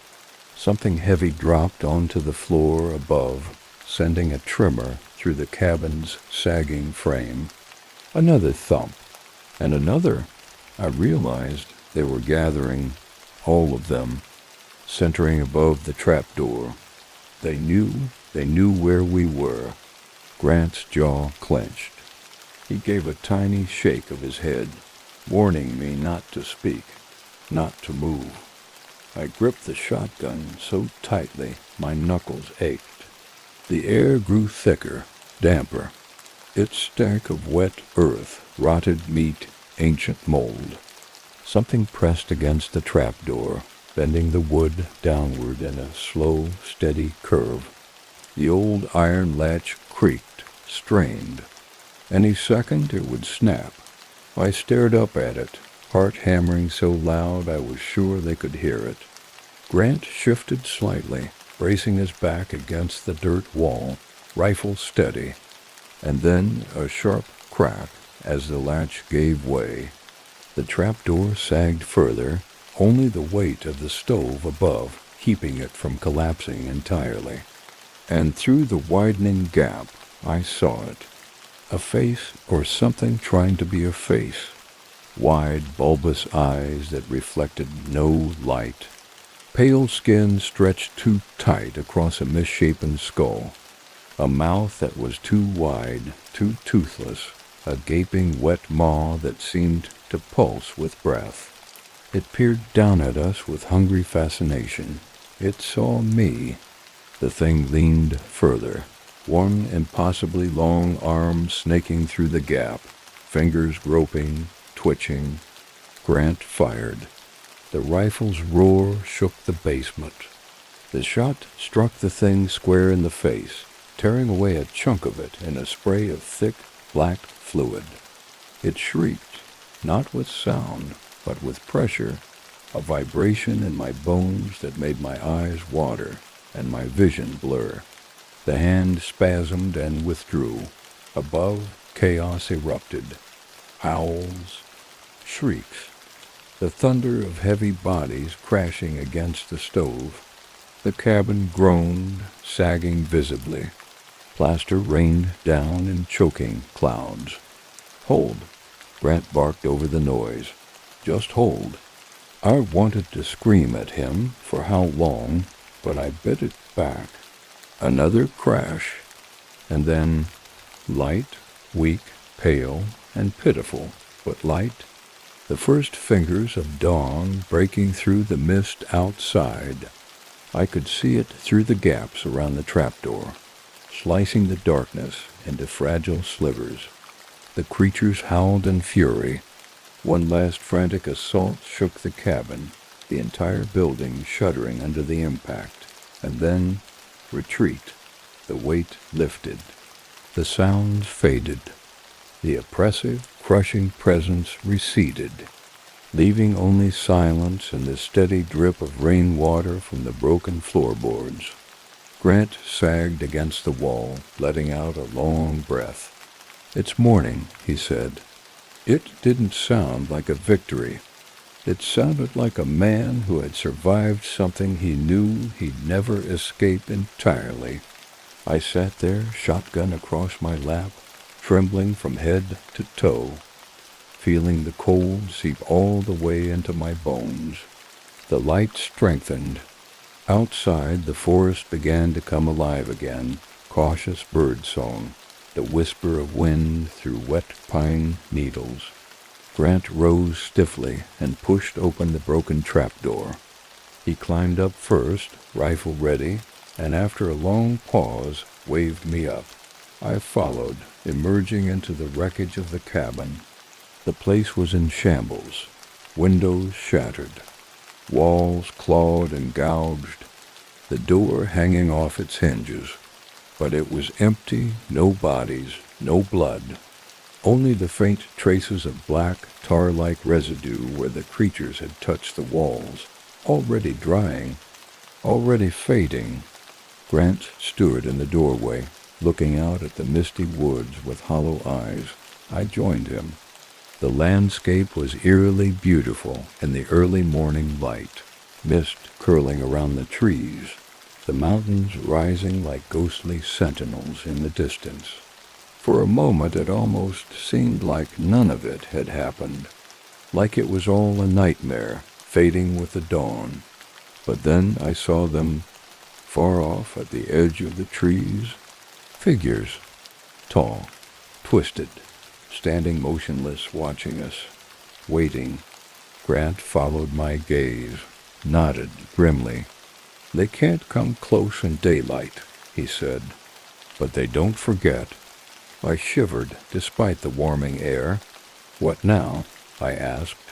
Something heavy dropped onto the floor above, sending a tremor through the cabin's sagging frame. Another thump, and another. I realized they were gathering, all of them, centering above the trapdoor. They knew where we were. Grant's jaw clenched. He gave a tiny shake of his head, warning me not to speak, not to move. I gripped the shotgun so tightly my knuckles ached. The air grew thicker, damper. It stank of wet earth, rotted meat, ancient mold. Something pressed against the trapdoor, bending the wood downward in a slow, steady curve. The old iron latch creaked, strained. Any second it would snap. I stared up at it, heart hammering so loud I was sure they could hear it. Grant shifted slightly, bracing his back against the dirt wall, rifle steady, and then a sharp crack as the latch gave way. The trapdoor sagged further, only the weight of the stove above keeping it from collapsing entirely. And through the widening gap, I saw it. A face or something trying to be a face. Wide, bulbous eyes that reflected no light. Pale skin stretched too tight across a misshapen skull. A mouth that was too wide, too toothless. A gaping wet maw that seemed to pulse with breath. It peered down at us with hungry fascination. It saw me. The thing leaned further, one impossibly long arm snaking through the gap, fingers groping, twitching. Grant fired. The rifle's roar shook the basement. The shot struck the thing square in the face, tearing away a chunk of it in a spray of thick, black fluid. It shrieked, not with sound, but with pressure, a vibration in my bones that made my eyes water and my vision blur. The hand spasmed and withdrew. Above, chaos erupted. Howls, shrieks, the thunder of heavy bodies crashing against the stove. The cabin groaned, sagging visibly. Plaster rained down in choking clouds. "Hold," Grant barked over the noise. "Just hold." I wanted to scream at him for how long, but I bit it back. Another crash, and then light, weak, pale, and pitiful, but light. The first fingers of dawn breaking through the mist outside. I could see it through the gaps around the trapdoor, slicing the darkness into fragile slivers. The creatures howled in fury. One last frantic assault shook the cabin, the entire building shuddering under the impact, and then retreat. The weight lifted. The sounds faded. The oppressive, crushing presence receded. leaving only silence and the steady drip of rainwater from the broken floorboards. Grant sagged against the wall, letting out a long breath. "It's morning," he said. It didn't sound like a victory. It sounded like a man who had survived something he knew he'd never escape entirely. I sat there, shotgun across my lap, trembling from head to toe, feeling the cold seep all the way into my bones. The light strengthened. Outside, the forest began to come alive again, cautious bird song, the whisper of wind through wet pine needles. Grant rose stiffly and pushed open the broken trapdoor. He climbed up first, rifle ready, and after a long pause, waved me up. I followed, emerging into the wreckage of the cabin. The place was in shambles, windows shattered, walls clawed and gouged, the door hanging off its hinges. But it was empty, no bodies, no blood, only the faint traces of black, tar-like residue where the creatures had touched the walls, already drying, already fading. Grant stood in the doorway, looking out at the misty woods with hollow eyes. I joined him. The landscape was eerily beautiful in the early morning light, mist curling around the trees, the mountains rising like ghostly sentinels in the distance. For a moment it almost seemed like none of it had happened, like it was all a nightmare, fading with the dawn. But then I saw them, far off at the edge of the trees, figures, tall, twisted, standing motionless, watching us, waiting. Grant followed my gaze, nodded grimly. "They can't come close in daylight," he said, "but they don't forget." I shivered despite the warming air. "What now?" I asked.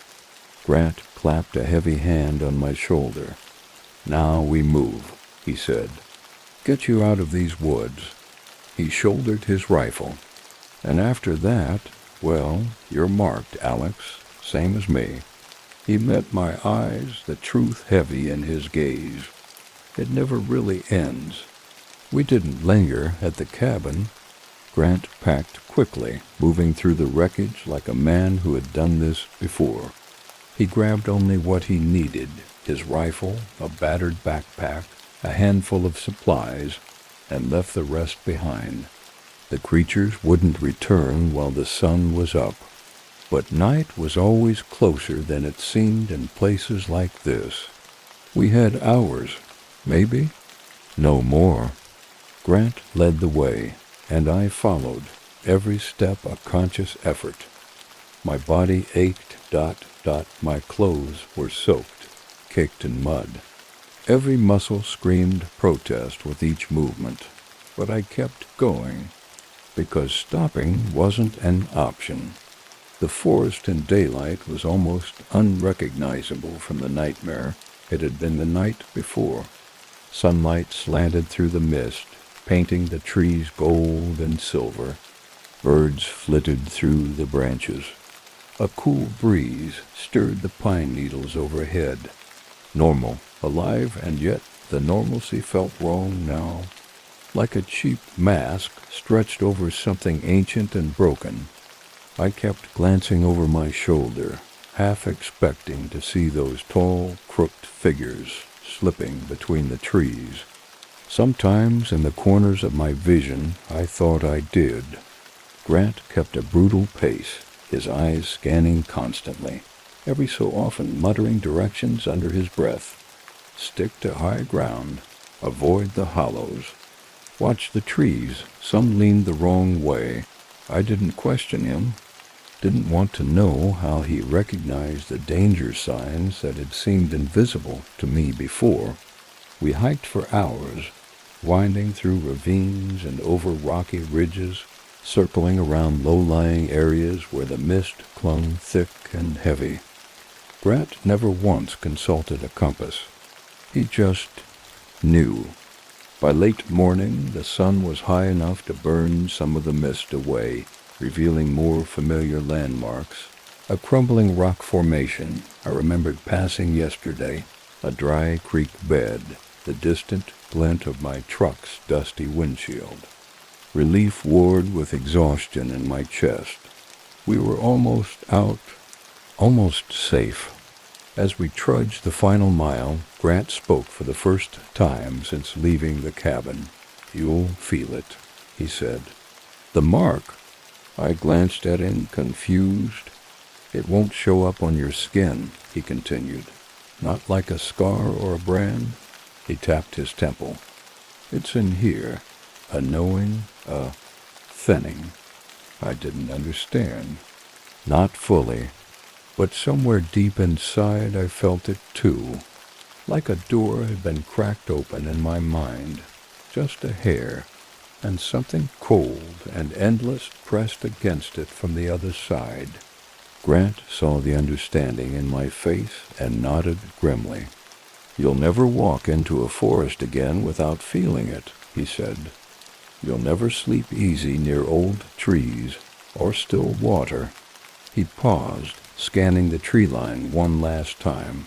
Grant clapped a heavy hand on my shoulder. "Now we move," he said. "Get you out of these woods." He shouldered his rifle. "And after that, well, you're marked, Alex, same as me." He met my eyes, the truth heavy in his gaze. "It never really ends." We didn't linger at the cabin. Grant packed quickly, moving through the wreckage like a man who had done this before. He grabbed only what he needed, his rifle, a battered backpack, a handful of supplies, and left the rest behind. The creatures wouldn't return while the sun was up. But night was always closer than it seemed in places like this. We had hours, maybe, no more. Grant led the way, and I followed, every step a conscious effort. My body ached, my clothes were soaked, caked in mud. Every muscle screamed protest with each movement, but I kept going, because stopping wasn't an option. The forest in daylight was almost unrecognizable from the nightmare it had been the night before. Sunlight slanted through the mist, painting the trees gold and silver. Birds flitted through the branches. A cool breeze stirred the pine needles overhead. Normal, alive, and yet the normalcy felt wrong now, like a cheap mask stretched over something ancient and broken. I kept glancing over my shoulder, half expecting to see those tall, crooked figures slipping between the trees. Sometimes in the corners of my vision I thought I did. Grant kept a brutal pace, his eyes scanning constantly, every so often muttering directions under his breath. Stick to high ground, avoid the hollows. Watch the trees, some leaned the wrong way. I didn't question him, didn't want to know how he recognized the danger signs that had seemed invisible to me before. We hiked for hours, winding through ravines and over rocky ridges, circling around low-lying areas where the mist clung thick and heavy. Grant never once consulted a compass. He just knew. By late morning, the sun was high enough to burn some of the mist away, revealing more familiar landmarks. A crumbling rock formation I remembered passing yesterday, a dry creek bed, the distant glint of my truck's dusty windshield. Relief warred with exhaustion in my chest. We were almost out, almost safe. As we trudged the final mile, Grant spoke for the first time since leaving the cabin. "You'll feel it," he said. "The mark?" I glanced at him, confused. "It won't show up on your skin," he continued. "Not like a scar or a brand." He tapped his temple. "It's in here, a knowing, a thinning." I didn't understand. Not fully, but somewhere deep inside I felt it too. Like a door had been cracked open in my mind, just a hair, and something cold and endless pressed against it from the other side. Grant saw the understanding in my face and nodded grimly. "You'll never walk into a forest again without feeling it," he said. "You'll never sleep easy near old trees or still water." He paused, scanning the tree line one last time.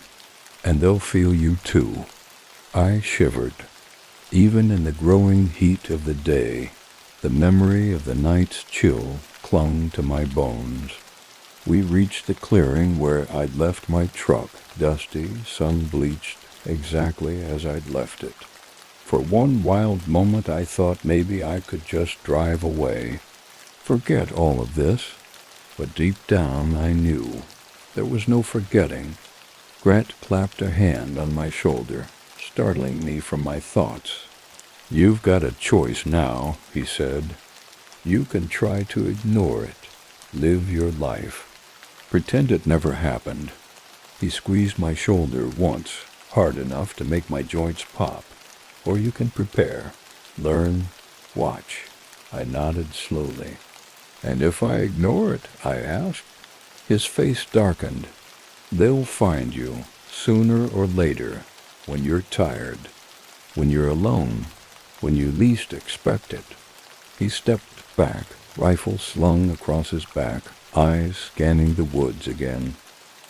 "And they'll feel you too." I shivered. Even in the growing heat of the day, the memory of the night's chill clung to my bones. We reached the clearing where I'd left my truck, dusty, sun-bleached, exactly as I'd left it. For one wild moment I thought maybe I could just drive away, forget all of this. But deep down I knew there was no forgetting. Grant clapped a hand on my shoulder, startling me from my thoughts. "You've got a choice now," he said. "You can try to ignore it, live your life, pretend it never happened." He squeezed my shoulder once, hard enough to make my joints pop. "Or you can prepare, learn, watch." I nodded slowly. "And if I ignore it?" I asked. His face darkened. "They'll find you, sooner or later, when you're tired, when you're alone, when you least expect it." He stepped back, rifle slung across his back, eyes scanning the woods again.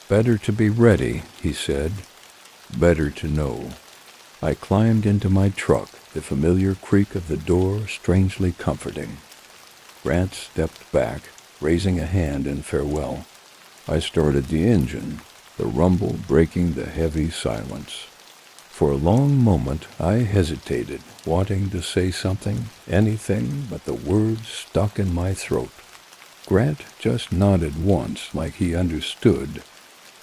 "Better to be ready," he said. "Better to know." I climbed into my truck, the familiar creak of the door strangely comforting. Grant stepped back, raising a hand in farewell. I started the engine, the rumble breaking the heavy silence. For a long moment I hesitated, wanting to say something, anything, but the words stuck in my throat. Grant just nodded once, like he understood.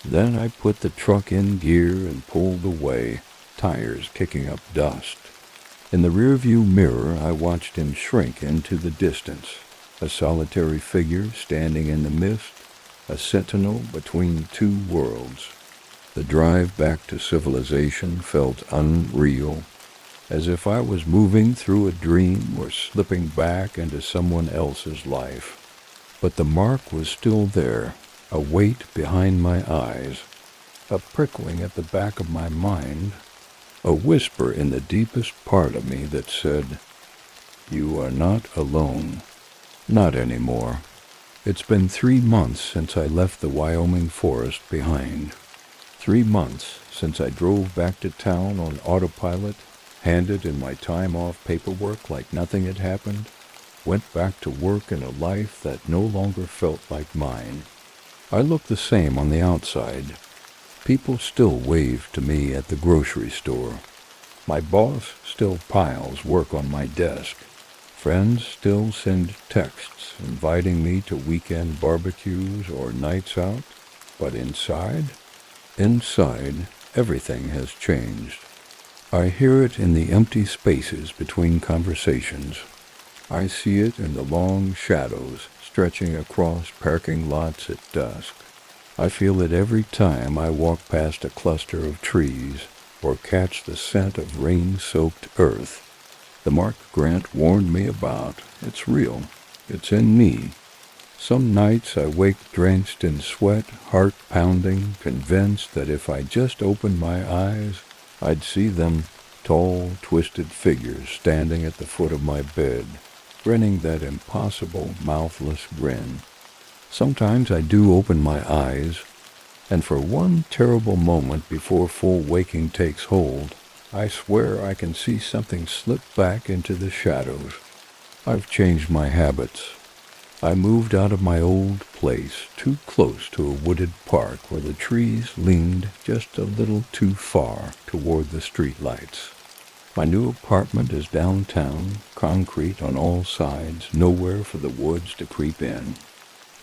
Then I put the truck in gear and pulled away, tires kicking up dust. In the rearview mirror I watched him shrink into the distance, a solitary figure standing in the mist, a sentinel between two worlds. The drive back to civilization felt unreal, as if I was moving through a dream or slipping back into someone else's life. But the mark was still there, a weight behind my eyes, a prickling at the back of my mind, a whisper in the deepest part of me that said, "You are not alone. Not anymore." It's been 3 months since I left the Wyoming forest behind. 3 months since I drove back to town on autopilot, handed in my time-off paperwork like nothing had happened, went back to work in a life that no longer felt like mine. I looked the same on the outside. People still wave to me at the grocery store. My boss still piles work on my desk. Friends still send texts inviting me to weekend barbecues or nights out. But inside, everything has changed. I hear it in the empty spaces between conversations. I see it in the long shadows stretching across parking lots at dusk. I feel it every time I walk past a cluster of trees or catch the scent of rain-soaked earth. The mark Grant warned me about, it's real. It's in me. Some nights I wake drenched in sweat, heart pounding, convinced that if I just opened my eyes, I'd see them, tall, twisted figures standing at the foot of my bed, grinning that impossible, mouthless grin. Sometimes I do open my eyes, and for one terrible moment before full waking takes hold, I swear I can see something slip back into the shadows. I've changed my habits. I moved out of my old place too close to a wooded park where the trees leaned just a little too far toward the streetlights. My new apartment is downtown, concrete on all sides, nowhere for the woods to creep in.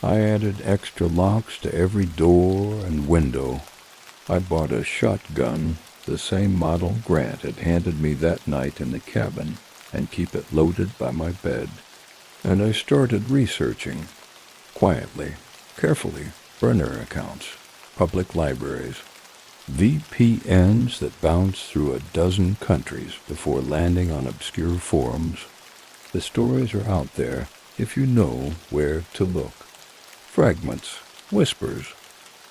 I added extra locks to every door and window. I bought a shotgun, the same model Grant had handed me that night in the cabin, and keep it loaded by my bed. And I started researching, quietly, carefully, burner accounts, public libraries, VPNs that bounce through a dozen countries before landing on obscure forums. The stories are out there if you know where to look. Fragments, whispers,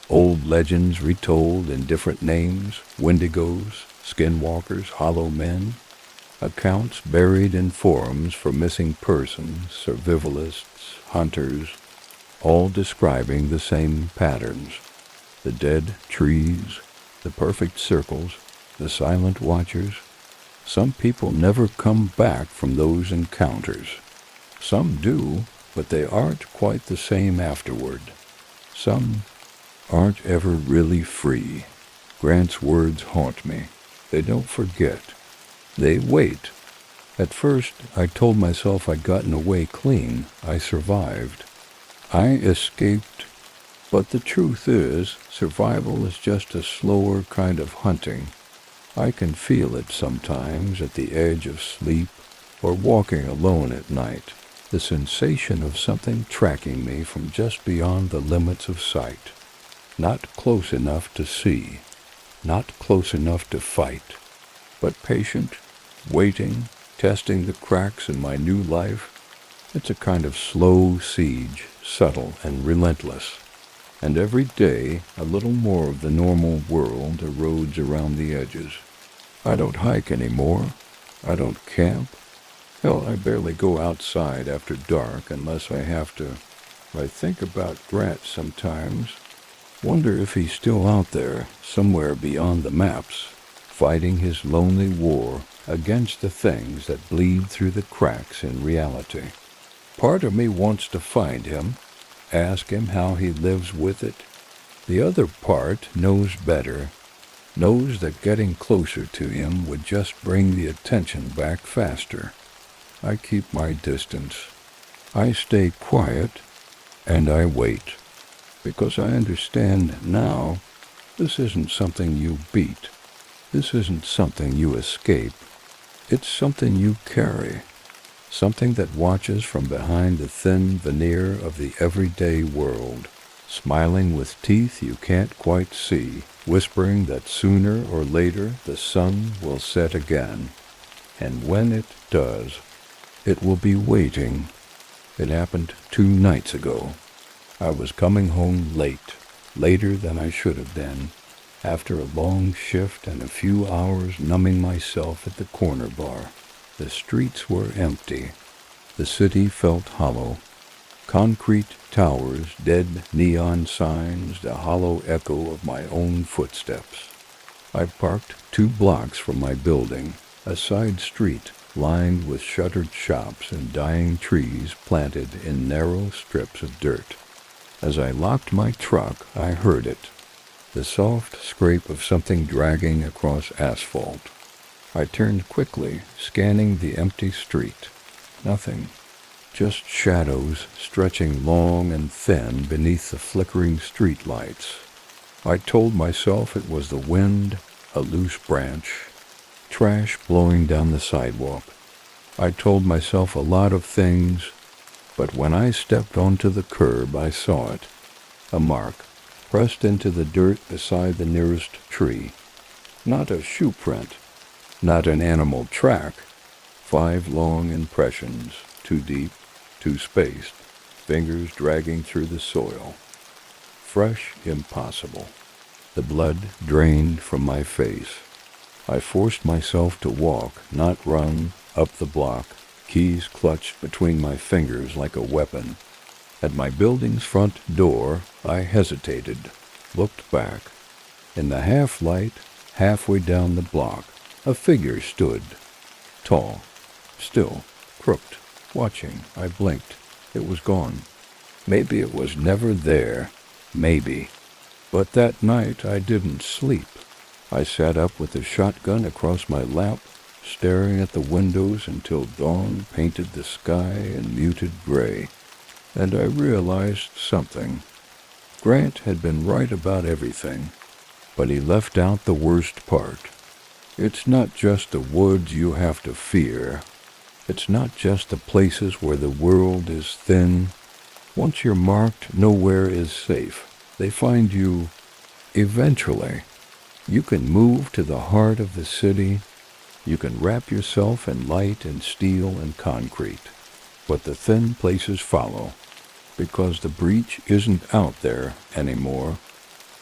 old legends retold in different names, wendigos, skinwalkers, hollow men, accounts buried in forums for missing persons, survivalists, hunters, all describing the same patterns. The dead trees, the perfect circles, the silent watchers. Some people never come back from those encounters. Some do, but they aren't quite the same afterward. Some aren't ever really free. Grant's words haunt me. They don't forget. They wait. At first, I told myself I'd gotten away clean. I survived. I escaped. But the truth is, survival is just a slower kind of hunting. I can feel it sometimes at the edge of sleep or walking alone at night. The sensation of something tracking me from just beyond the limits of sight. Not close enough to see, not close enough to fight, but patient, waiting, testing the cracks in my new life. It's a kind of slow siege, subtle and relentless. And every day, a little more of the normal world erodes around the edges. I don't hike anymore. I don't camp. Hell, I barely go outside after dark unless I have to. I think about Grant sometimes. Wonder if he's still out there, somewhere beyond the maps, fighting his lonely war against the things that bleed through the cracks in reality. Part of me wants to find him, ask him how he lives with it. The other part knows better, knows that getting closer to him would just bring the attention back faster. I keep my distance. I stay quiet, and I wait, because I understand now this isn't something you beat. This isn't something you escape. It's something you carry, something that watches from behind the thin veneer of the everyday world, smiling with teeth you can't quite see, whispering that sooner or later the sun will set again. And when it does, it will be waiting. It happened 2 nights ago. I was coming home late, later than I should have been, after a long shift and a few hours numbing myself at the corner bar. The streets were empty. The city felt hollow. Concrete towers, dead neon signs, the hollow echo of my own footsteps. I parked 2 blocks from my building, a side street lined with shuttered shops and dying trees planted in narrow strips of dirt. As I locked my truck, I heard it, the soft scrape of something dragging across asphalt. I turned quickly, scanning the empty street. Nothing. Just shadows stretching long and thin beneath the flickering street lights. I told myself it was the wind, a loose branch, trash blowing down the sidewalk. I told myself a lot of things, but when I stepped onto the curb, I saw it. A mark, pressed into the dirt beside the nearest tree. Not a shoe print, not an animal track. 5 long impressions, too deep, too spaced, fingers dragging through the soil. Fresh, impossible. The blood drained from my face. I forced myself to walk, not run, up the block, keys clutched between my fingers like a weapon. At my building's front door, I hesitated, looked back. In the half-light, halfway down the block, a figure stood. Tall, still, crooked, watching. I blinked. It was gone. Maybe it was never there. Maybe. But that night I didn't sleep. I sat up with the shotgun across my lap, staring at the windows until dawn painted the sky in muted gray. And I realized something. Grant had been right about everything, but he left out the worst part. It's not just the woods you have to fear. It's not just the places where the world is thin. Once you're marked, nowhere is safe. They find you eventually. You can move to the heart of the city. You can wrap yourself in light and steel and concrete. But the thin places follow, because the breach isn't out there anymore.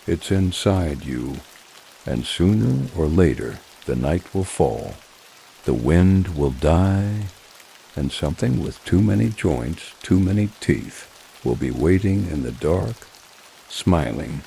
It's inside you, and sooner or later the night will fall. The wind will die, and something with too many joints, too many teeth, will be waiting in the dark, smiling